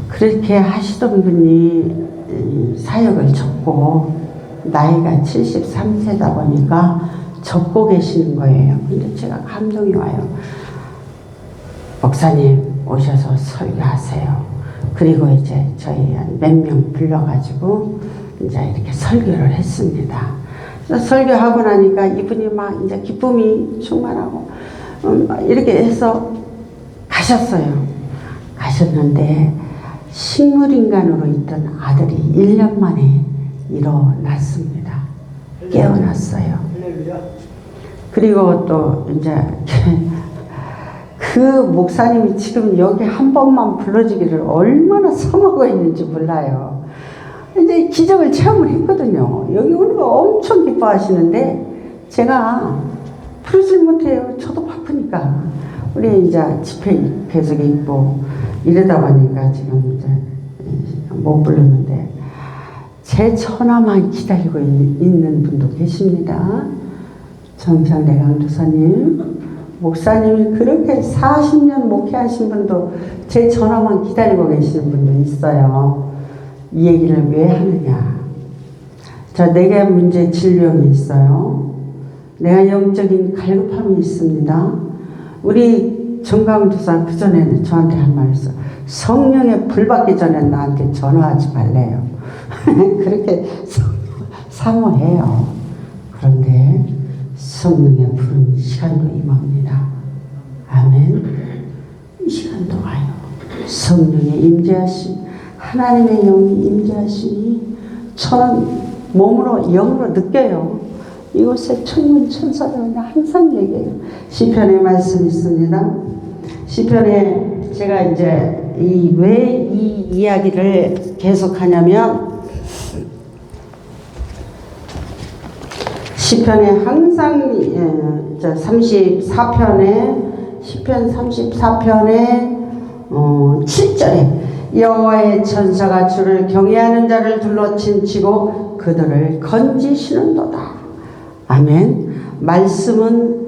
그렇게 하시던 분이 사역을 접고 나이가 73세다 보니까 접고 계시는 거예요. 근데 제가 감동이 와요. 목사님 오셔서 설교하세요. 그리고 이제 저희 한 몇 명 불러가지고 이제 이렇게 설교를 했습니다. 그래서 설교하고 나니까 이분이 막 이제 기쁨이 충만하고 이렇게 해서 가셨어요. 가셨는데 식물인간으로 있던 아들이 1년 만에 일어났습니다. 깨어났어요. 그리고 또 이제 그 목사님이 지금 여기 한 번만 불러주기를 얼마나 써먹어 있는지 몰라요. 이제 기적을 체험을 했거든요. 여기 오는 거 엄청 기뻐하시는데 제가 부르질 못해요. 저도 바쁘니까. 우리 이제 집회 계속 있고 이러다 보니까 지금 이제 못 부르는데 제 전화만 기다리고 있는 분도 계십니다. 정상대 강도사님, 목사님이 그렇게 40년 목회하신 분도 제 전화만 기다리고 계시는 분도 있어요. 이 얘기를 왜 하느냐? 내게 문제 질병이 있어요. 내가 영적인 갈급함이 있습니다. 우리 정강도사 그 전에는 저한테 한 말 있어. 성령의 불 받기 전에 나한테 전화하지 말래요. 그렇게 사모해요. 그런데 성령의 불은 시간도 임합니다. 아멘. 이 시간도 와요. 성령의 임재하심, 하나님의 영이 임재하시니 저는 몸으로 영으로 느껴요. 이곳에 천군 천사들은 항상 얘기해요. 시편의 말씀이 있습니다. 시편에 제가 이제 왜 이 이야기를 계속하냐면 시편에 항상 34편에 시편 34편에 7절에 여호와의 천사가 주를 경외하는 자를 둘러 침치고 그들을 건지시는도다. 아멘. 말씀은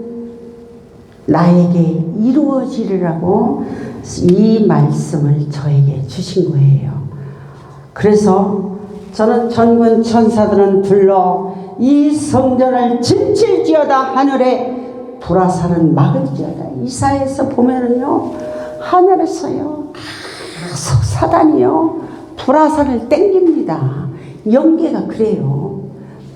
나에게 이루어지리라고 이 말씀을 저에게 주신 거예요. 그래서 저는 전군 천사들은 불러 이 성전을 진칠지어다 하늘에 불화살은 막을지어다. 이사야에서 보면은요, 하늘에서요 계속 사단이요 불화살을 땡깁니다. 영계가 그래요.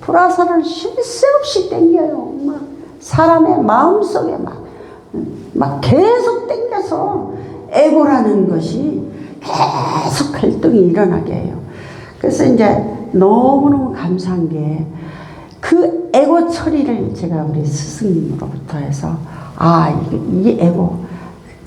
불화살을 쉴 새 없이 땡겨요. 막 사람의 마음속에 막 계속 땡겨서 에고라는 것이 계속 활동이 일어나게 해요. 그래서 이제 너무너무 감사한 게 그 에고 처리를 제가 우리 스승님으로부터 해서 이 에고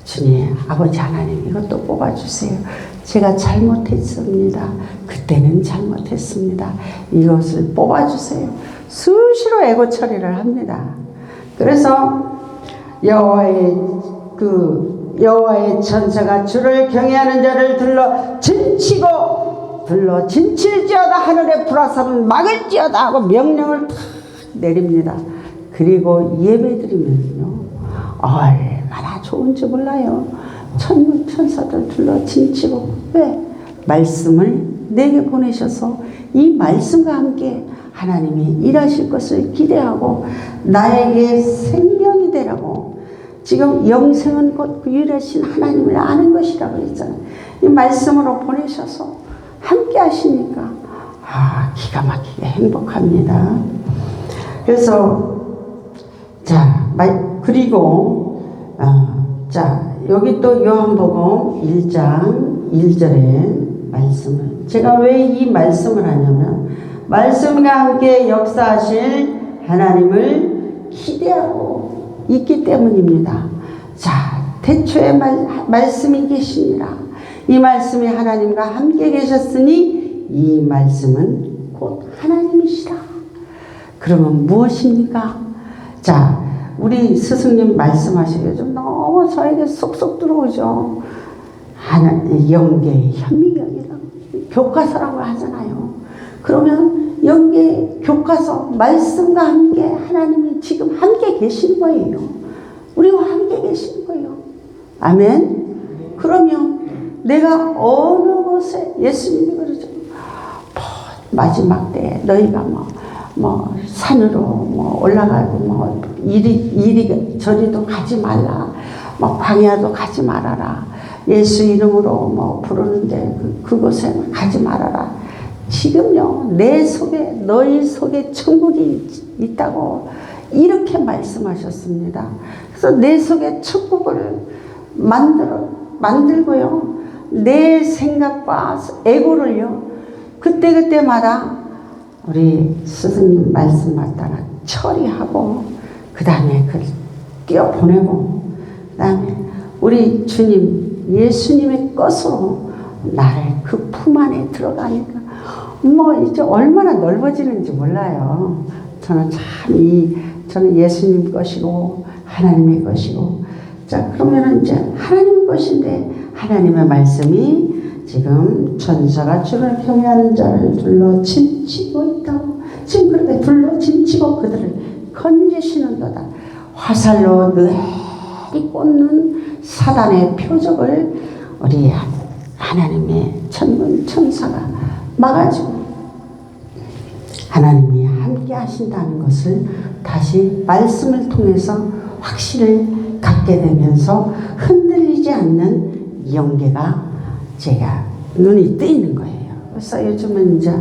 주님 아버지 하나님 이것도 뽑아주세요. 제가 잘못했습니다. 그때는 잘못했습니다. 이것을 뽑아주세요. 수시로 에고 처리를 합니다. 그래서 여호와의 천사가 주를 경외하는 자를 둘러 진칠지어다 하늘의 불화살은 막을지어다 하고 명령을 탁 내립니다. 그리고 예배드리면요 얼마나 좋은지 몰라요. 천군 천사들 둘러 진치고 왜? 말씀을 내게 보내셔서 이 말씀과 함께 하나님이 일하실 것을 기대하고 나에게 생명이 되라고. 지금 영생은 곧 그 유일하신 하나님을 아는 것이라고 했잖아요. 이 말씀으로 보내셔서 함께 하시니까 기가 막히게 행복합니다. 그래서 그리고 여기 또 요한복음 1장 1절에 말씀을 제가 왜 이 말씀을 하냐면 말씀과 함께 역사하실 하나님을 기대하고 있기 때문입니다. 태초에 말씀이 계시니라. 이 말씀이 하나님과 함께 계셨으니 이 말씀은 곧 하나님이시라. 그러면 무엇입니까? 우리 스승님 말씀하시기에 좀 너무 저에게 쏙쏙 들어오죠. 영계 현미경이라고 교과서라고 하잖아요. 그러면 영계 교과서 말씀과 함께 하나님이 지금 함께 계신 거예요. 우리와 함께 계신 거예요. 아멘. 그러면 내가 어느 곳에 예수님이 그러죠. 마지막 때에 너희가 산으로 올라가고 이리 저리도 가지 말라. 광야도 가지 말아라. 예수 이름으로 부르는데 그곳에 가지 말아라. 지금요 내 속에 너희 속에 천국이 있다고 이렇게 말씀하셨습니다. 그래서 내 속에 천국을 만들고요. 내 생각과 에고를요 그때마다 우리 스승님 말씀 맞다가 처리하고 그 다음에 그걸 뛰어보내고 그 다음에 우리 주님 예수님의 것으로 나를 그 품 안에 들어가니까 이제 얼마나 넓어지는지 몰라요. 저는 저는 예수님 것이고 하나님의 것이고 자 그러면 이제 하나님 것인데 하나님의 말씀이 지금 천사가 주를 경외하는 자를 둘러 짐치고 있다고 지금 그렇게 둘러 짐치고 그들을 건지시는도다. 화살로 느리 꽂는 사단의 표적을 우리 하나님의 천군 천사가 막아주고 하나님이 함께 하신다는 것을 다시 말씀을 통해서 확신을 갖게 되면서 흔들리지 않는 영계가 제가 눈이 뜨이는 거예요. 그래서 요즘은 이제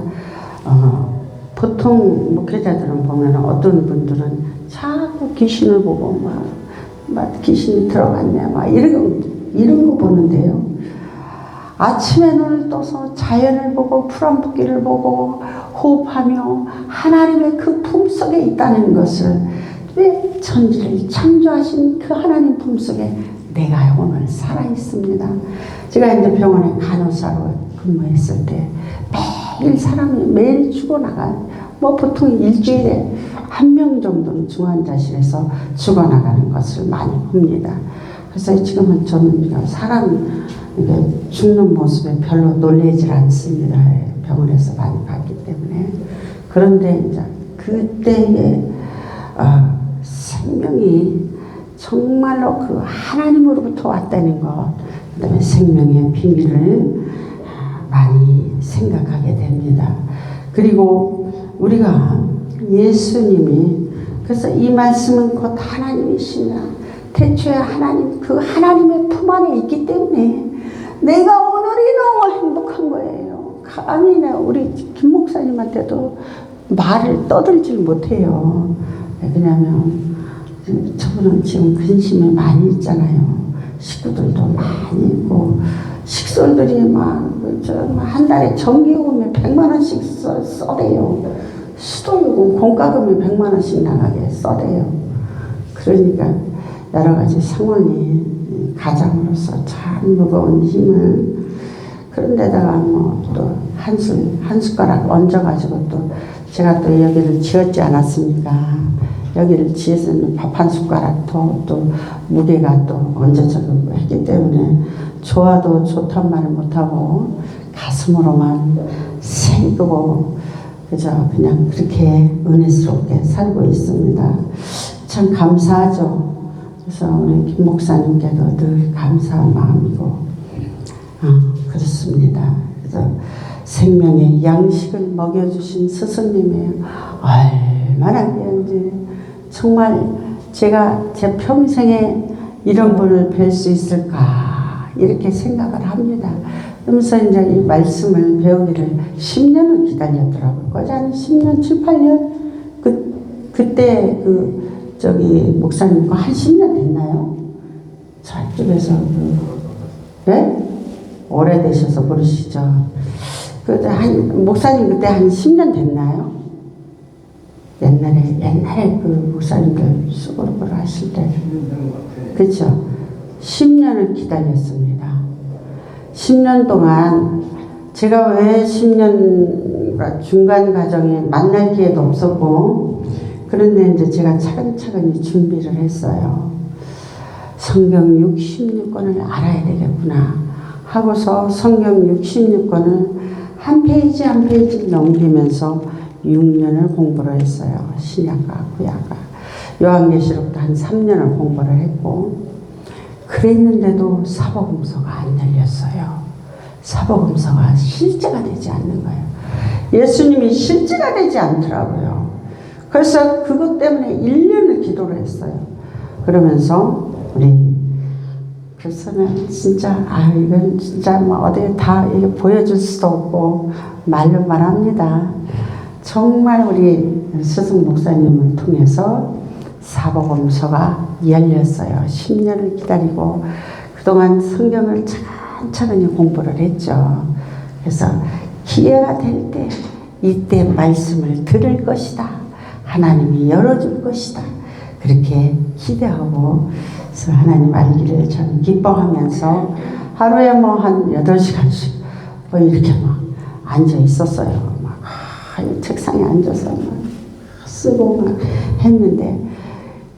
보통 목회자들은 보면 어떤 분들은 자꾸 귀신을 보고 막 귀신이 들어갔네 이런 거 보는데요. 아침에 눈을 떠서 자연을 보고 풀한포기를 보고 호흡하며 하나님의 그 품속에 있다는 것을 왜 천지를 창조하신 그 하나님 품속에 내가 오늘 살아있습니다. 제가 이제 병원에 간호사로 근무했을 때 매일 사람이 매일 죽어나간 보통 일주일에 1명 정도는 중환자실에서 죽어나가는 것을 많이 봅니다. 그래서 지금은 저는 사람 죽는 모습에 별로 놀라질 않습니다. 병원에서 많이 봤기 때문에. 그런데 이제 그때의 생명이 정말로 그 하나님으로부터 왔다는 것, 그 다음에 생명의 비밀을 많이 생각하게 됩니다. 그리고 우리가 예수님이 그래서 이 말씀은 곧 하나님이시냐 태초에 하나님 그 하나님의 품 안에 있기 때문에 내가 오늘이 너무 행복한 거예요. 아니 우리 김 목사님한테도 말을 떠들질 못해요. 왜냐하면 저분은 지금 근심이 많이 있잖아요. 식구들도 많이 있고 식솔들이 한 달에 전기요금이 100만 원씩 써대요. 수도요금 공과금이 100만 원씩 나가게 써대요. 그러니까 여러 가지 상황이 가장으로서 참 무거운 힘을 그런데다가 또 한 숟가락 얹어가지고 또 제가 또 여기를 지었지 않았습니까? 여기를 지어서는 밥 한 숟가락 또 무게가 또 얹어지고 했기 때문에 좋아도 좋단 말을 못하고 가슴으로만 새기고 그냥 그렇게 은혜스럽게 살고 있습니다. 참 감사하죠. 그래서 우리 김 목사님께도 늘 감사한 마음이고 그렇습니다. 그래서 생명의 양식을 먹여주신 스승님의 얼마나 귀한지 정말 제가 제 평생에 이런 분을 뵐 수 있을까 이렇게 생각을 합니다. 그러면서 이제 이 말씀을 배우기를 10년을 기다렸더라고요. 거의 한 10년, 7, 8년? 그때 목사님과 한 10년 됐나요? 저쪽에서 네? 오래되셔서 모르시죠? 목사님 그때 한 10년 됐나요? 옛날에 그 목사님들 수고를 하실 때. 그렇죠? 10년을 기다렸습니다. 10년 동안 제가 왜 10년 중간 과정에 만날 기회도 없었고 그런데 이제 제가 차근차근히 준비를 했어요. 성경 66권을 알아야 되겠구나 하고서 성경 66권을 한 페이지 한 페이지 넘기면서 6년을 공부를 했어요. 신약과 구약과. 요한계시록도 한 3년을 공부를 했고, 그랬는데도 사복음서가 안 열렸어요. 사복음서가 실제가 되지 않는 거예요. 예수님이 실제가 되지 않더라고요. 그래서 그것 때문에 1년을 기도를 했어요. 그러면서 우리 그래서는 진짜 이건 진짜 뭐 어디 다 이게 보여줄 수도 없고 말로 말합니다. 정말 우리 스승 목사님을 통해서 사복음서가 열렸어요. 10년을 기다리고 그동안 성경을 차근차근히 공부를 했죠. 그래서 기회가 될 때 이때 말씀을 들을 것이다. 하나님이 열어줄 것이다. 그렇게 기대하고 그래서 하나님 알기를 저는 기뻐하면서 하루에 뭐 한 8시간씩 뭐 이렇게 막 앉아 있었어요. 막 책상에 앉아서 막 쓰고 막 했는데,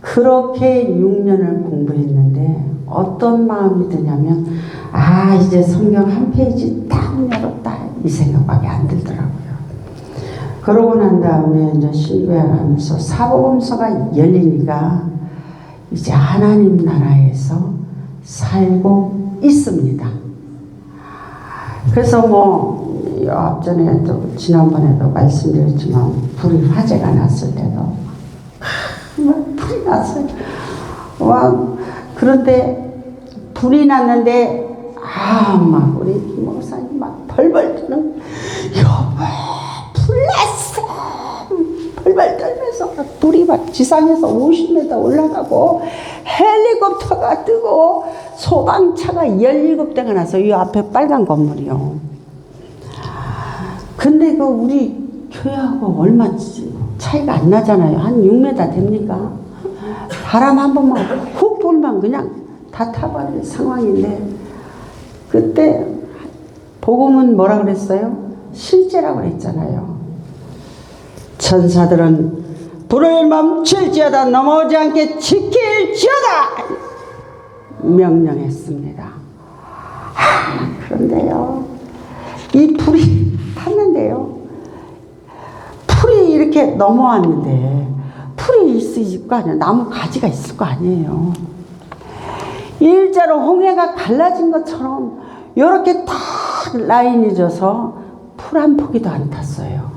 그렇게 6년을 공부했는데 어떤 마음이 드냐면 이제 성경 한 페이지 딱 열었다 이 생각밖에 안 들더라고요. 그러고 난 다음에 이제 신구약 하면서 사복음서가 열리니까 이제 하나님 나라에서 살고 있습니다. 그래서 뭐 앞전에도 지난번에도 말씀드렸지만 불이 화재가 났을 때도 불이 났어요. 그런데 불이 났는데 막 우리 김 목사님 막 벌벌 떠는 여보 불 났어 벌벌 떨면서 불이 막 지상에서 50m 올라가고 헬리콥터가 뜨고 소방차가 17대가 나서 이 앞에 빨간 건물이요. 근데 그 우리 교회하고 얼마 차이가 안 나잖아요. 한 6m 됩니까? 바람 한 번만 훅 불면 그냥 다 타버릴 상황인데, 그때 복음은 뭐라 그랬어요? 실제라고 그랬잖아요. 천사들은 불을 멈출지어다 넘어오지 않게 지킬지어다 명령했습니다. 그런데요, 이 불이 탔는데요, 풀이 이렇게 넘어왔는데 풀이 있을 거 아니에요. 나무 가지가 있을 거 아니에요. 일자로 홍해가 갈라진 것처럼 이렇게 딱 라인이 져서 풀 한 포기도 안 탔어요.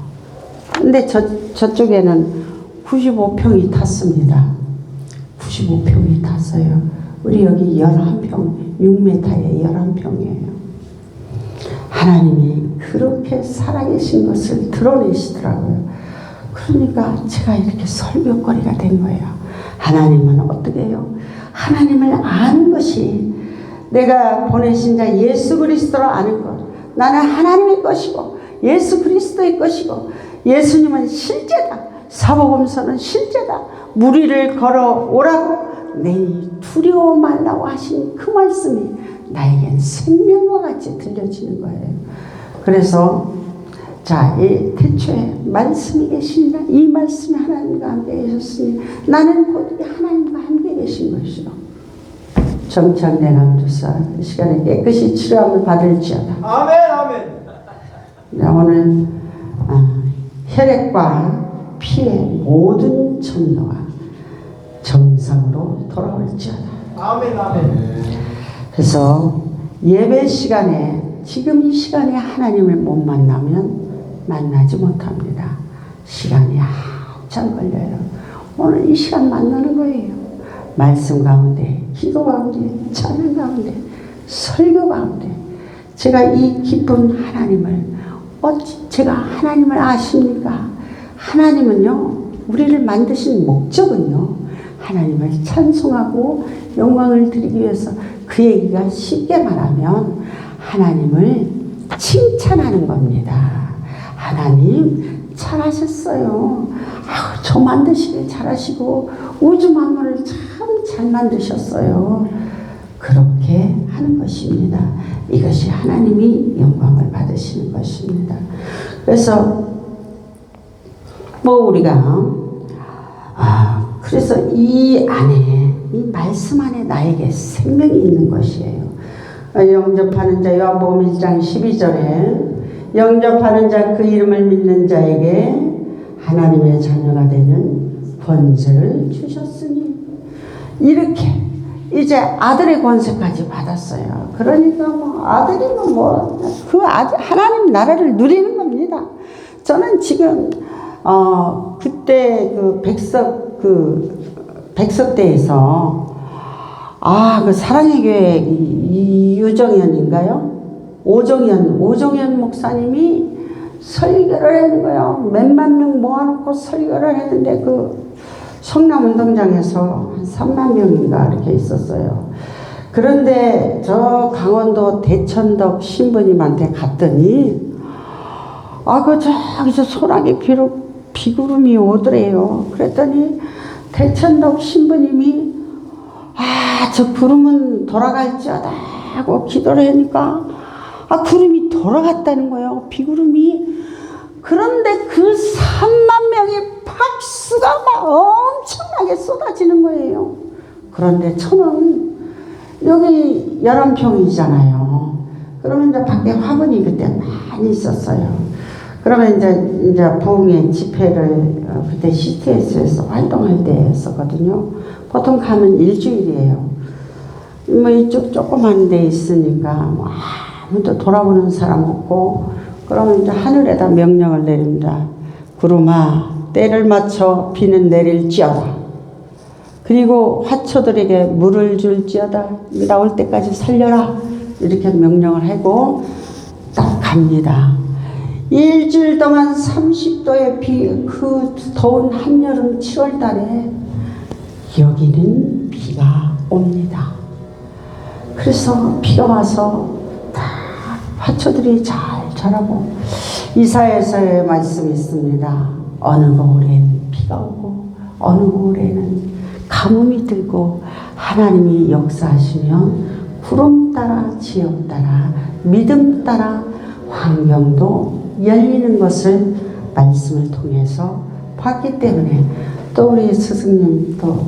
근데 저쪽에는 95평이 탔습니다. 95평이 탔어요. 우리 여기 11평, 6m에 11평이에요. 하나님이 그렇게 살아계신 것을 드러내시더라고요. 그러니까 제가 이렇게 설교거리가 된 거예요. 하나님은 어떻게 해요? 하나님을 아는 것이, 내가 보내신 자 예수 그리스도를 아는 것, 나는 하나님의 것이고 예수 그리스도의 것이고 예수님은 실제다. 사복음서는 실제다. 무리를 걸어오라고 내니 두려워 말라고 하신 그 말씀이 나에겐 생명과 같이 들려지는 거예요. 그래서 이 태초에 말씀이 계시니라, 이 말씀이 하나님과 함께 계셨으니 나는 곧 하나님과 함께 계신 것이요. 정창래 감독사 이 시간에 깨끗이 치료함을 받을지어다. 아멘 아멘. 오늘 혈액과 피의 모든 전도가 정상으로 돌아올지어다. 아멘 아멘. 그래서 예배 시간에, 지금 이 시간에 하나님을 못 만나면 만나지 못합니다. 시간이 한참 걸려요. 오늘 이 시간 만나는 거예요. 말씀 가운데, 기도 가운데, 찬양 가운데, 설교 가운데 제가 이 기쁜 하나님을, 제가 하나님을 아십니까? 하나님은요, 우리를 만드신 목적은요, 하나님을 찬송하고 영광을 드리기 위해서, 그 얘기가 쉽게 말하면 하나님을 칭찬하는 겁니다. 하나님 잘하셨어요. 저 만드시길 잘하시고 우주 만물을 참 잘 만드셨어요. 그렇게 하는 것입니다. 이것이 하나님이 영광을 받으시는 것입니다. 그래서 뭐 우리가 그래서 이 안에, 이 말씀 안에 나에게 생명이 있는 것이에요. 영접하는 자, 요한복음 1장 12절에 영접하는 자, 그 이름을 믿는 자에게 하나님의 자녀가 되는 권세를 주셨으니, 이렇게 이제 아들의 권세까지 받았어요. 그러니까 뭐 아들이면 뭐 그 아들, 하나님 나라를 누리는 겁니다. 저는 지금 그때 그 백석대에서 그 사랑의 교회 유정현인가요? 오정현 목사님이 설교를 하는 거예요. 몇만 명 모아놓고 설교를 했는데 그 성남운동장에서 한 3만 명인가 이렇게 있었어요. 그런데 저 강원도 대천덕 신부님한테 갔더니 저기서 소나기 비구름이 오더래요. 그랬더니 대천덕 신부님이 저 구름은 돌아갈지어다 하고 기도를 하니까 구름이 돌아갔다는 거예요. 비구름이. 그런데 그 3만 명의 박수가 막 엄청나게 쏟아지는 거예요. 그런데 저는 여기 11평이잖아요. 그러면 이제 밖에 화분이 그때 많이 있었어요. 그러면 이제 부흥회 집회를 그때 CTS에서 활동할 때 했었거든요. 보통 가면 일주일이에요. 뭐 이쪽 조그만 데 있으니까 뭐 아무도 돌아보는 사람 없고, 그러면 이제 하늘에다 명령을 내립니다. 구름아, 때를 맞춰 비는 내릴지어다. 그리고 화초들에게 물을 줄지어다. 나올 때까지 살려라. 이렇게 명령을 하고 딱 갑니다. 일주일 동안 30도의 그 더운 한여름 7월 달에 여기는 비가 옵니다. 그래서 비가 와서 다 화초들이 잘 자라고, 이사야서의 말씀이 있습니다. 어느 겨울엔 비가 오고 어느 겨울에는 가뭄이 들고, 하나님이 역사하시면 구름 따라 지역 따라 믿음 따라 환경도 열리는 것을 말씀을 통해서 봤기 때문에, 또 우리 스승님 또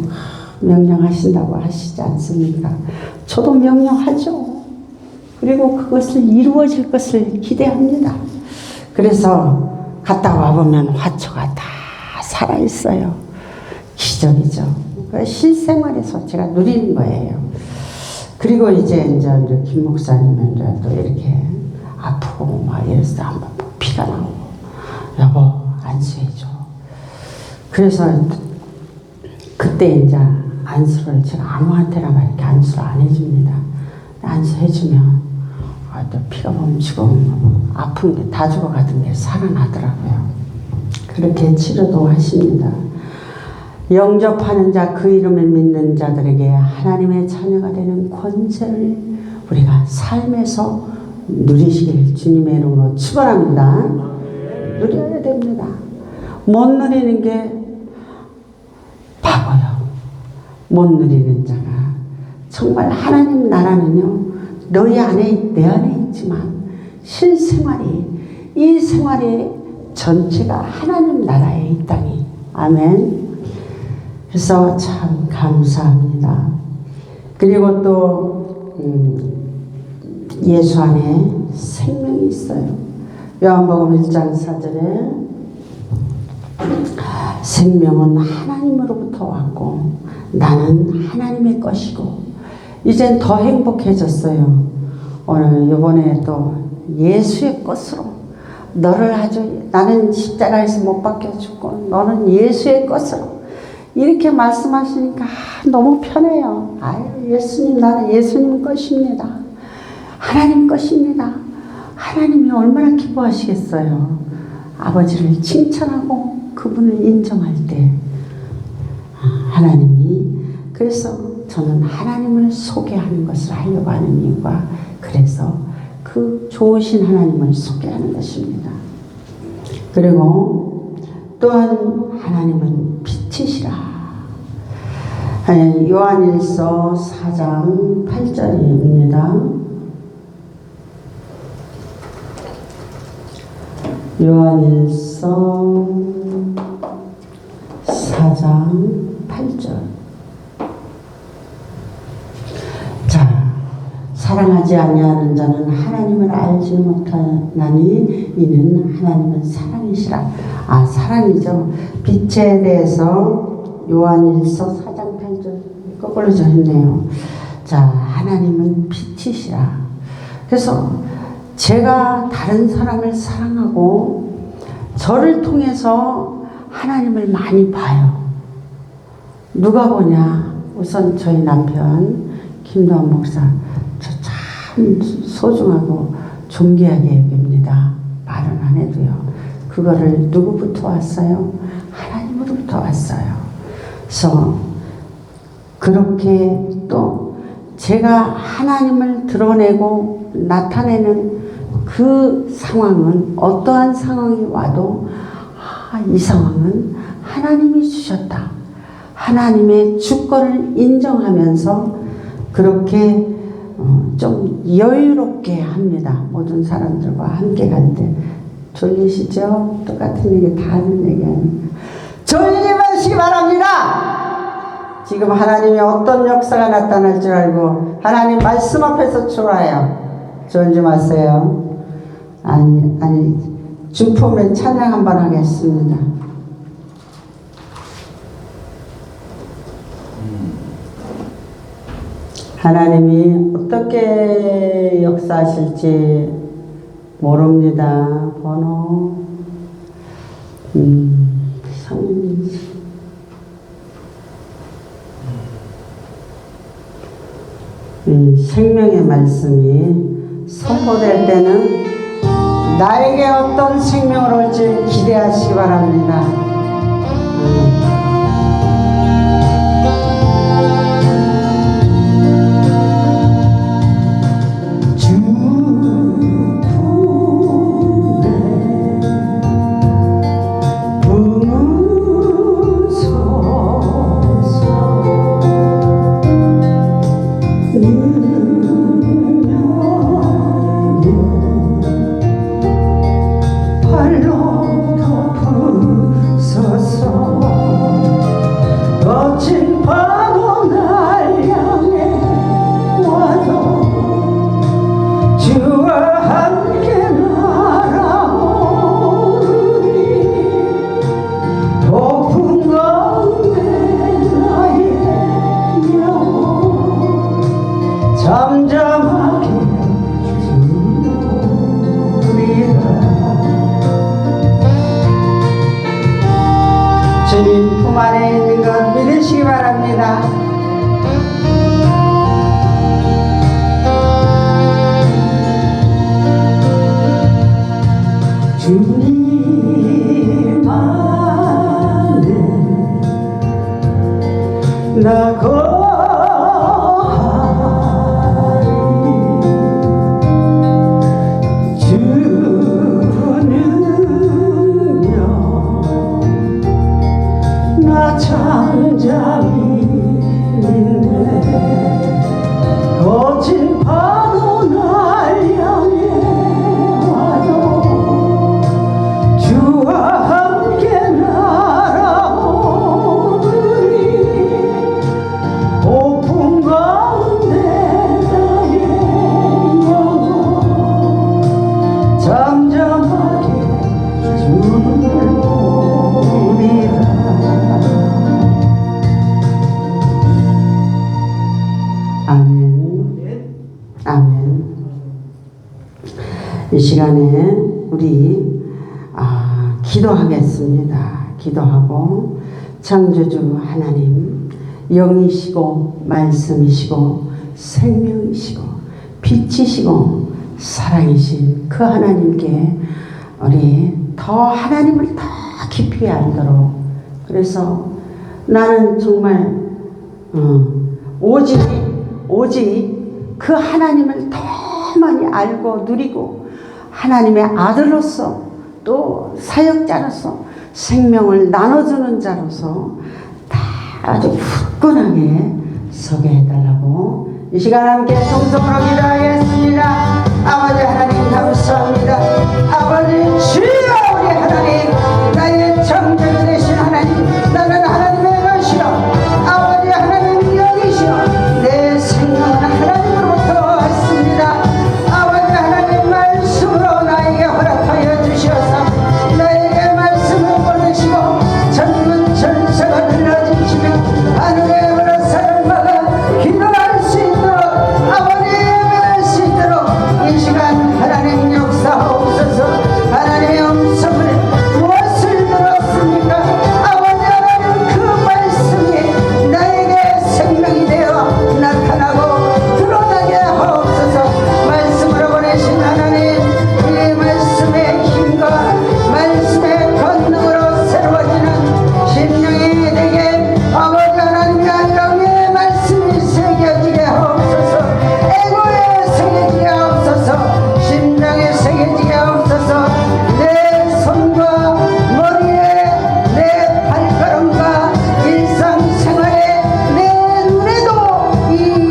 명령하신다고 하시지 않습니까? 저도 명령하죠. 그리고 그것을 이루어질 것을 기대합니다. 그래서 갔다 와보면 화초가 다 살아있어요. 기적이죠. 실생활에서 제가 누리는 거예요. 그리고 이제 김 목사님은 이제 또 이렇게 아프고 막 이래서 한번 피가 나오고, 여보 안수해줘. 그래서 그때 이제 안수를 제가 아무한테나 막 이렇게 안수를 안 해줍니다. 안수해주면 또 피가 멈추고 아픈 게 다 죽어가던 게 살아나더라고요. 그렇게 치료도 하십니다. 영접하는 자, 그 이름을 믿는 자들에게 하나님의 자녀가 되는 권세를 우리가 삶에서 누리시길 주님의 이름으로 축원합니다. 누려야 됩니다. 못 누리는 게 바보요. 못 누리는 자가, 정말 하나님 나라는요, 너희 안에, 내 안에 있지만 실생활이, 이 생활의 전체가 하나님 나라에 이 땅이. 아멘. 그래서 참 감사합니다. 그리고 또 예수 안에 생명이 있어요. 요한복음 1장 4절에 생명은 하나님으로부터 왔고 나는 하나님의 것이고, 이젠 더 행복해졌어요. 오늘 이번에 또 예수의 것으로, 너를 나는 십자가에서 못 박혀 죽고 너는 예수의 것으로, 이렇게 말씀하시니까 너무 편해요. 예수님, 나는 예수님 것입니다. 하나님 것입니다. 하나님이 얼마나 기뻐하시겠어요. 아버지를 칭찬하고 그분을 인정할 때 하나님이, 그래서 저는 하나님을 소개하는 것을 하려고 하는 이유가, 그래서 그 좋으신 하나님을 소개하는 것입니다. 그리고 또한 하나님은 빛이시라. 요한일서 4장 8절입니다. 요한일서 4장 4장 8절. 자, 사랑하지 아니하는 자는 하나님을 알지 못하나니 이는 하나님은 사랑이시라. 아, 사랑이죠. 빛에 대해서 요한일서 4장 8절 거꾸로 적었네요. 자, 하나님은 빛이시라. 그래서 제가 다른 사람을 사랑하고 저를 통해서 하나님을 많이 봐요. 누가 보냐? 우선 저희 남편 김도환 목사, 저 참 소중하고 존귀하게 여깁니다. 말은 안 해도요. 그거를 누구부터 왔어요? 하나님으로부터 왔어요. 그래서 그렇게 또 제가 하나님을 드러내고 나타내는 그 상황은 어떠한 상황이 와도 이 상황은 하나님이 주셨다. 하나님의 주권을 인정하면서 그렇게 좀 여유롭게 합니다. 모든 사람들과 함께 갈 때. 졸리시죠? 똑같은 얘기 다 하는 얘기 아닙니까? 졸리지 마시기 바랍니다. 지금 하나님이 어떤 역사가 나타날 줄 알고 하나님 말씀 앞에서 졸아요. 졸지 마세요. 아니 주품을 찬양 한번 하겠습니다. 하나님이 어떻게 역사하실지 모릅니다. 번호 성인지 생명의 말씀이 선포될 때는 나에게 어떤 생명을 올지 기대하시기 바랍니다. 주님 품 안에 있는 것 믿으시기 바랍니다. 주님 안에 나 거하리 주는요 나 잠잠인데 거친 파도 날 향해 와도 주와 함께 날아오르리 폭풍 가운데 나의 영혼 잠잠하게 주를 보리라. 아멘. 아멘. 이 시간에 우리 기도하겠습니다. 기도하고 창조주 하나님, 영이시고 말씀이시고 생명이시고 빛이시고 사랑이신 그 하나님께 우리 더 하나님을 더 깊이 알도록, 그래서 나는 정말 오직 그 하나님을 더 많이 알고 누리고 하나님의 아들로서 또 사역자로서 생명을 나눠주는 자로서 다 아주 굳건하게 서게 해달라고 이 시간 함께 동성으로 기도하겠습니다. 아버지 하나님 감사합니다. 아버지 주여, 우리 하나님, 나의 창조주 되신 하나님, 나는 하나님의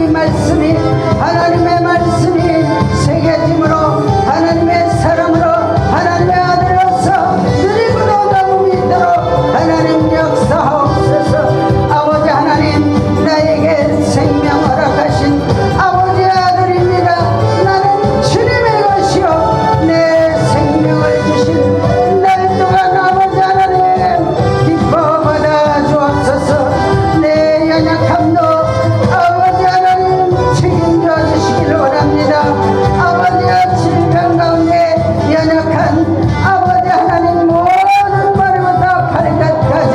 이 말씀이 하나님의 말씀이 새겨짐으로 하나님의 사랑으로 하나님의 아들로서 누리고도 너무 믿도록 하나님 역사하옵소서. 아버지 하나님, 나에게 생명 허락하신 아버지 아들입니다. 나는 주님의 것이요 내 생명을 주신 날 동안 아버지 하나님 기뻐 받아 주옵소서. 내 연약함도 아버지 하나님 책임져 주시기를 원합니다. 아버지의 질병 가운데 연약한 아버지 하나님 모든 머리부터 발끝까지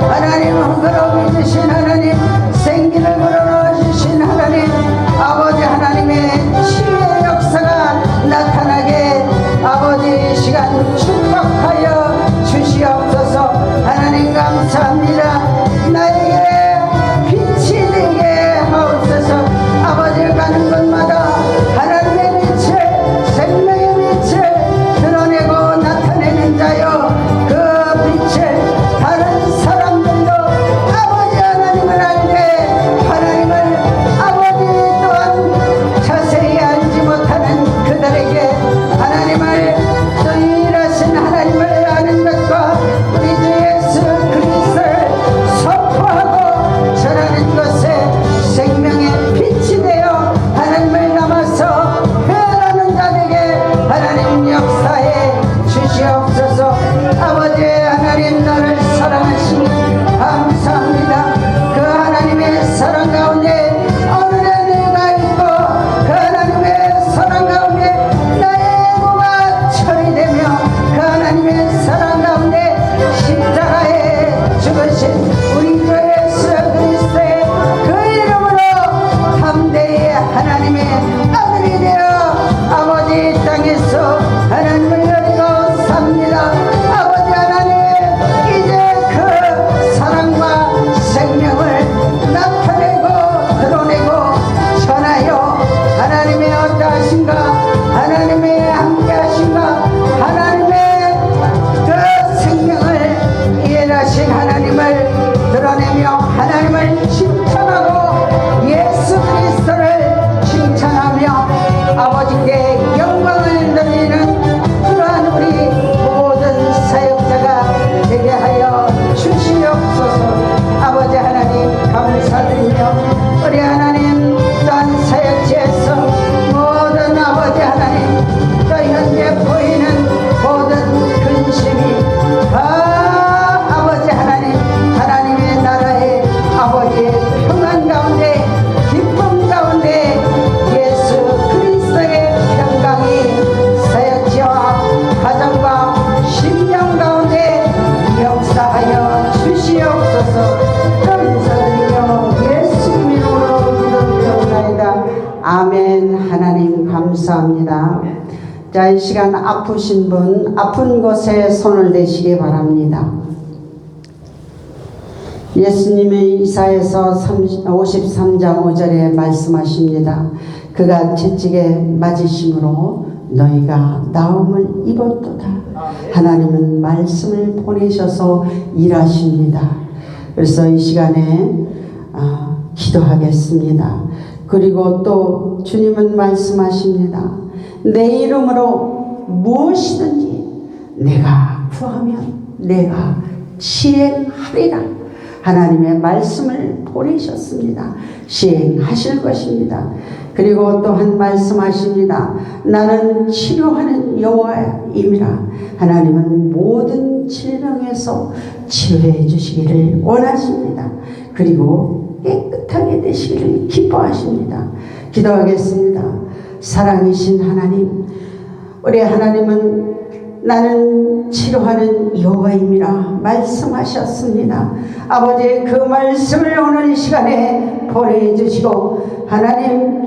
하나님 흔들어 주신 하나님, 생기를 불어넣어 주신 하나님, 아버지 하나님의 치유의 역사가 나타나게 아버지 이 시간 축복하여 주시옵소서. 하나님 감사합니다. 나에게 빛이 되게 하옵소서. 아버지 가는 곳마다 하나님의 빛을, 생명의 빛을 드러내고 나타내는 자여, 그 빛을 다른 사람들도 아버지 하나님을 알되 하나님을 아버지 또한 자세히 알지 못하는 그들에게 하나님을 또 일하신 하나님을 아는 것과 우리 주 예수 그리스도를 선포하고 전하는 것에 생명의 빛이 되어 하나님을 남아서 회하는 자에게 하나님 역사해 주시옵소서. 아버지 하나님, 나를 사랑하시니 감사합니다. 그 하나님의 사랑 가운데 오늘의 내가 있고 그 하나님의 사랑 가운데 나의 애고가 처리되며 그 하나님의 사랑 가운데 십자가에 죽으신 우리 주 예수 그리스도의 그 이름으로 담대히 하나님의 아들이 되어 아버지 이 땅에서 하나님을 여리고 삽니다. 아버지 하나님, 이제 그 사랑과 생명을 나타내고 드러내고 전하여 하나님의 어떠하신가, 하나님의 함께하신가, 하나님의 그 생명을 일하신 하나님을 드러내며 하나님을 칭찬하고 예수 그리스도를 칭찬하며 아버지께 영광을 드리는 그러한 우리 모든 사역자가 되게 하여 주시옵소서. 아버지 하나님 감사드리며 우리 하나님 또한 사역지에서 모든 아버지 하나님 또 현재 보이는 모든 근심이 다 아버지 하나님, 하나님의 나라의 아버지의 평안 가운데 기쁨 가운데 예수 그리스도의 평강이 사역지와 가정과 심령 가운데 역사하여 주시옵소서. 감사드리며 예수님 이름으로 기도드리옵나이다. 아멘. 하나님 감사합니다. 자, 이 시간 아프신 분 아픈 곳에 손을 대시기 바랍니다. 예수님의 이사야서 53장 5절에 말씀하십니다. 그가 채찍에 맞으심으로 너희가 나음을 입었도다. 하나님은 말씀을 보내셔서 일하십니다. 그래서 이 시간에 기도하겠습니다. 그리고 또 주님은 말씀하십니다. 내 이름으로 무엇이든지 내가 구하면 내가 시행하리라. 하나님의 말씀을 보내셨습니다. 시행하실 것입니다. 그리고 또한 말씀하십니다. 나는 치료하는 여호와임이라. 하나님은 모든 질병에서 치유해 주시기를 원하십니다. 그리고 깨끗하게 되시기를 기뻐하십니다. 기도하겠습니다. 사랑이신 하나님, 우리 하나님은 나는 치료하는 여호와임이라 말씀하셨습니다. 아버지, 그 말씀을 오늘 이 시간에 보내주시고 하나님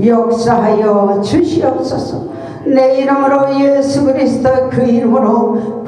역사하여 주시옵소서. 내 이름으로 예수 그리스도 그 이름으로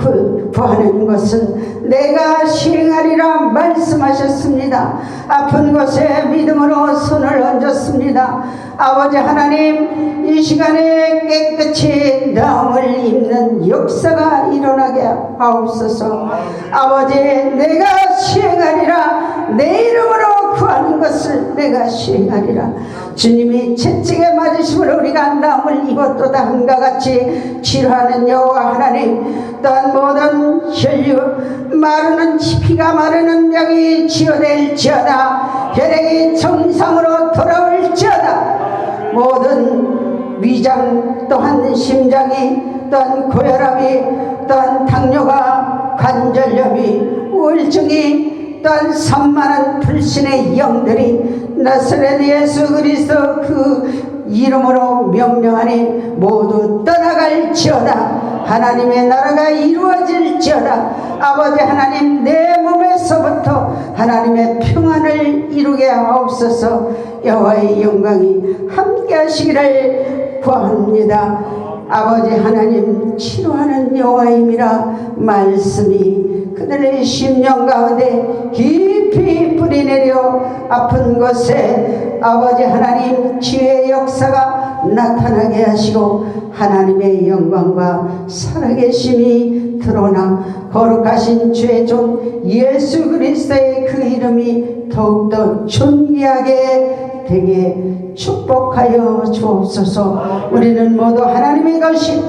구하는 것은 내가 시행하리라 말씀하셨습니다. 아픈 곳에 믿음으로 손을 얹었습니다. 아버지 하나님, 이 시간에 깨끗이 나음을 입는 역사가 일어나게 하옵소서. 아버지, 내가 시행하리라. 내 이름으로 구하는 것을 내가 시행하리라. 주님이 채찍에 맞으심을 우리가 나음을 입었도다 함과 같이 치료하는 여호와 하나님, 또한 모든 혈류 마르는 피가 마르는 병이 치유될지어다. 혈액이 정상으로 돌아올지어다. 모든 위장 또한 심장이 또한 고혈압이 또한 당뇨가 관절염이 우울증이 또한 산만한 불신의 영들이 나사렛 예수 그리스도 그 이름으로 명령하니 모두 떠나갈지어다. 하나님의 나라가 이루어질지어다. 아버지 하나님, 내 몸에서부터 하나님의 평안을 이루게 하옵소서. 여호와의 영광이 함께 하시기를 구합니다. 아버지 하나님, 치료하는 여호와임이라 말씀이 그들의 심령 가운데 깊이 뿌리내려 아픈 곳에 아버지 하나님 치유의 역사가 나타나게 하시고 하나님의 영광과 살아계심이 드러나 거룩하신 주의 종 예수 그리스도의 그 이름이 더욱더 존귀하게 되게 축복하여 주옵소서. 우리는 모두 하나님의 것이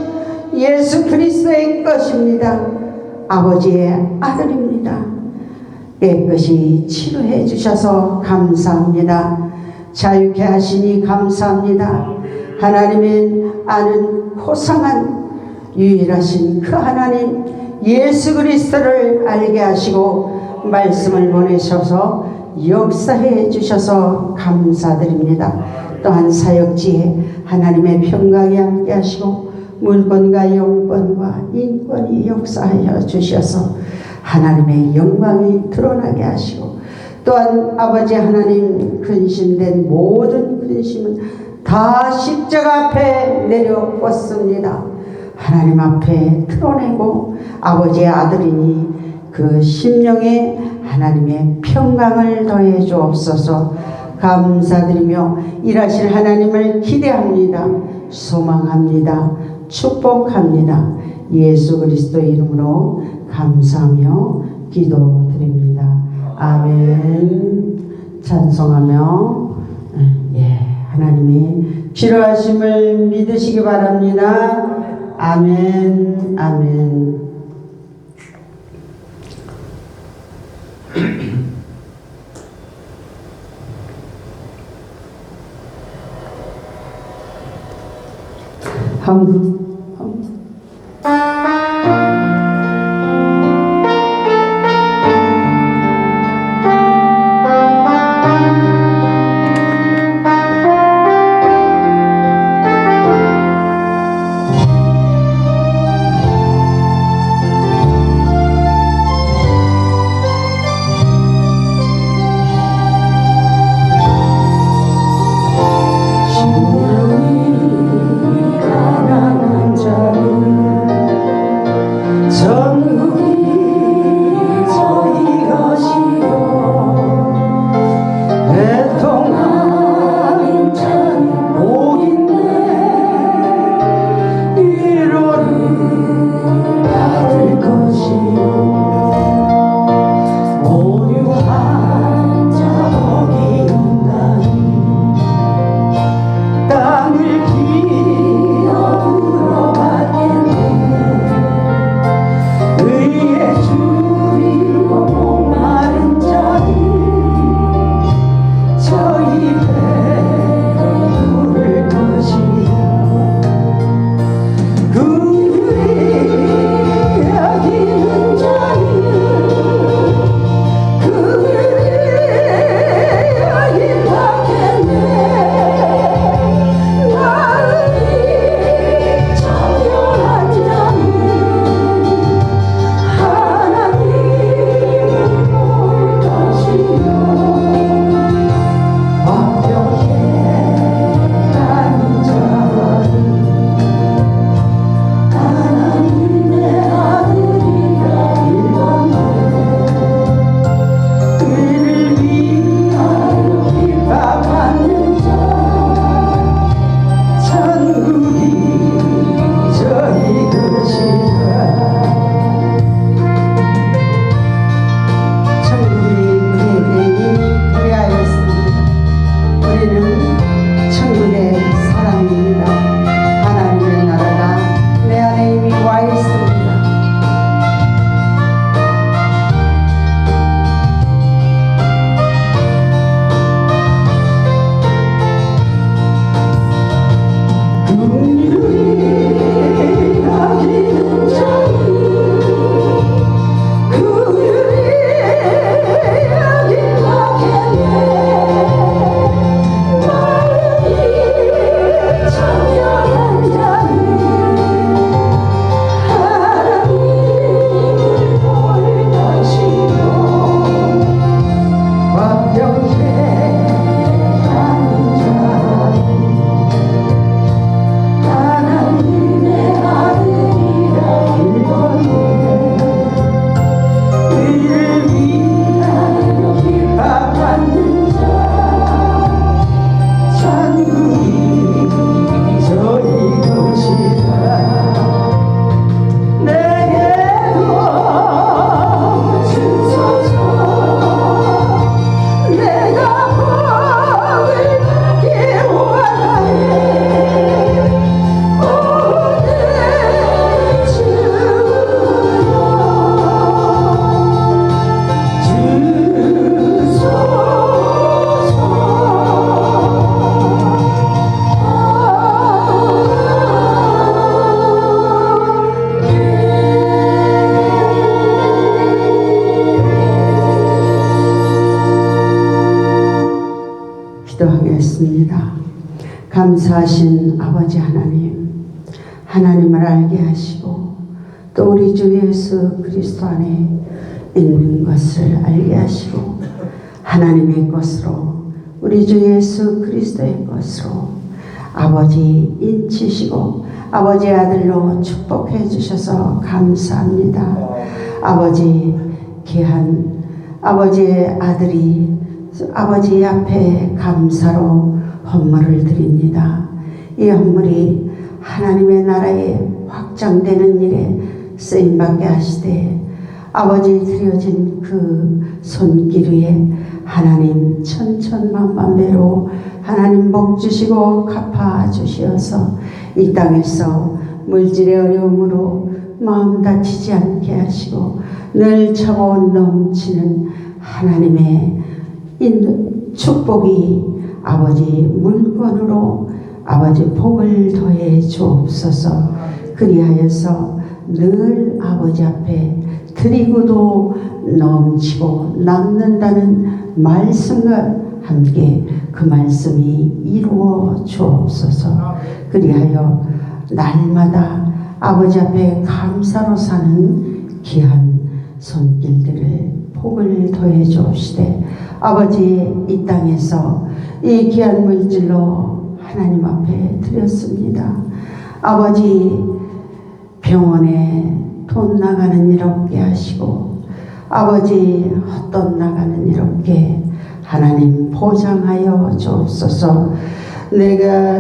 예수 그리스도의 것입니다. 아버지의 아들입니다. 깨끗이 치료해 주셔서 감사합니다. 자유케 하시니 감사합니다. 하나님의 아는 호상한 유일하신 그 하나님 예수 그리스도를 알게 하시고 말씀을 보내셔서 역사해 주셔서 감사드립니다. 또한 사역지에 하나님의 평강이 함께 하시고 물권과 영권과 인권이 역사하여 주셔서 하나님의 영광이 드러나게 하시고 또한 아버지 하나님 근심된 모든 근심은 다 십자가 앞에 내려왔습니다. 하나님 앞에 드러내고 아버지의 아들이니 그 심령에 하나님의 평강을 더해 주옵소서. 감사드리며 일하실 하나님을 기대합니다. 소망합니다. 축복합니다. 예수 그리스도 이름으로 감사하며 기도드립니다. 아멘. 찬송하며 하나님이 필요하심을 믿으시기 바랍니다. 아멘. 아멘. 한국 주님이 가난한 감사하신 아버지 하나님, 하나님을 알게 하시고 또 우리 주 예수 그리스도 안에 있는 것을 알게 하시고 하나님의 것으로 우리 주 예수 그리스도의 것으로 아버지 인치시고 아버지의 아들로 축복해 주셔서 감사합니다. 아버지 귀한 아버지의 아들이 아버지 앞에 감사로 헌물을 드립니다. 이 헌물이 하나님의 나라에 확장되는 일에 쓰임받게 하시되 아버지 드려진 그 손길 위에 하나님 천천만만배로 하나님 복 주시고 갚아 주시어서 이 땅에서 물질의 어려움으로 마음 다치지 않게 하시고 늘 차고 넘치는 하나님의 축복이 아버지 물건으로 아버지 복을 더해 주옵소서. 그리하여서 늘 아버지 앞에 드리고도 넘치고 남는다는 말씀과 함께 그 말씀이 이루어 주옵소서. 그리하여 날마다 아버지 앞에 감사로 사는 귀한 손길들을 복을 더해 주옵시되 아버지 이 땅에서 이 귀한 물질로 하나님 앞에 드렸습니다. 아버지 병원에 돈 나가는 일 없게 하시고 아버지 헛돈 나가는 일 없게 하나님 보장하여 주옵소서. 내가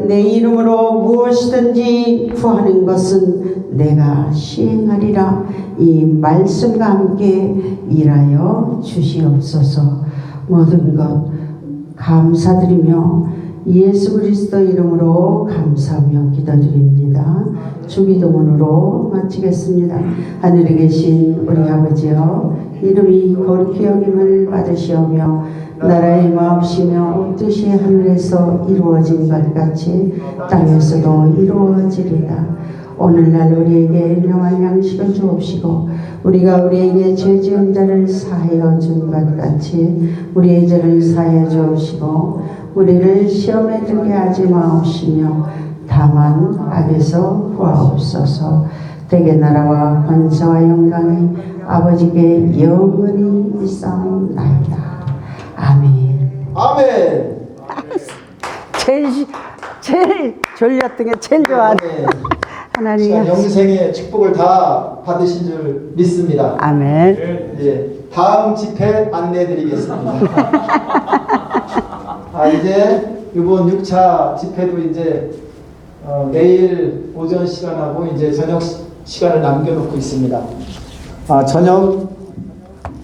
내 이름으로 무엇이든지 구하는 것은 내가 시행하리라. 이 말씀과 함께 일하여 주시옵소서. 모든 것 감사드리며 예수 그리스도 이름으로 감사하며 기도드립니다. 주기도문으로 마치겠습니다. 하늘에 계신 우리 아버지여, 이름이 거룩히 여김을 받으시오며 나라의 마옵시며 뜻이 하늘에서 이루어진 것 같이 땅에서도 이루어지리다. 오늘날 우리에게 일용할 양식을 주옵시고 우리가 우리에게 죄 지은 자를 사하여 준 것 같이 우리의 죄를 사하여 주옵시고 우리를 시험에 들게 하지 마옵시며 다만 악에서 구하옵소서. 대개 나라와 권세와 영광이 아버지께 영원히 있사옵나이다. 아멘. 아멘. 제일 졸렸던 게 제일 좋아하는 하나님. 영생의 축복을 다 받으신 줄 믿습니다. 아멘. 예, 다음 집회 안내드리겠습니다. 이제 이번 6차 집회도 이제 내일 오전 시간하고 이제 저녁 시간을 남겨놓고 있습니다. 저녁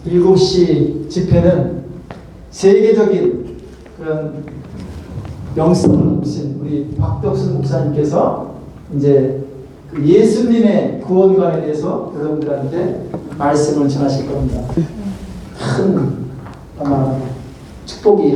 7시 집회는 세계적인 그런 명성을 주신 우리 박덕순 목사님께서 이제 그 예수님의 구원관에 대해서 여러분들한테 말씀을 전하실 겁니다. 큰 아마 축복이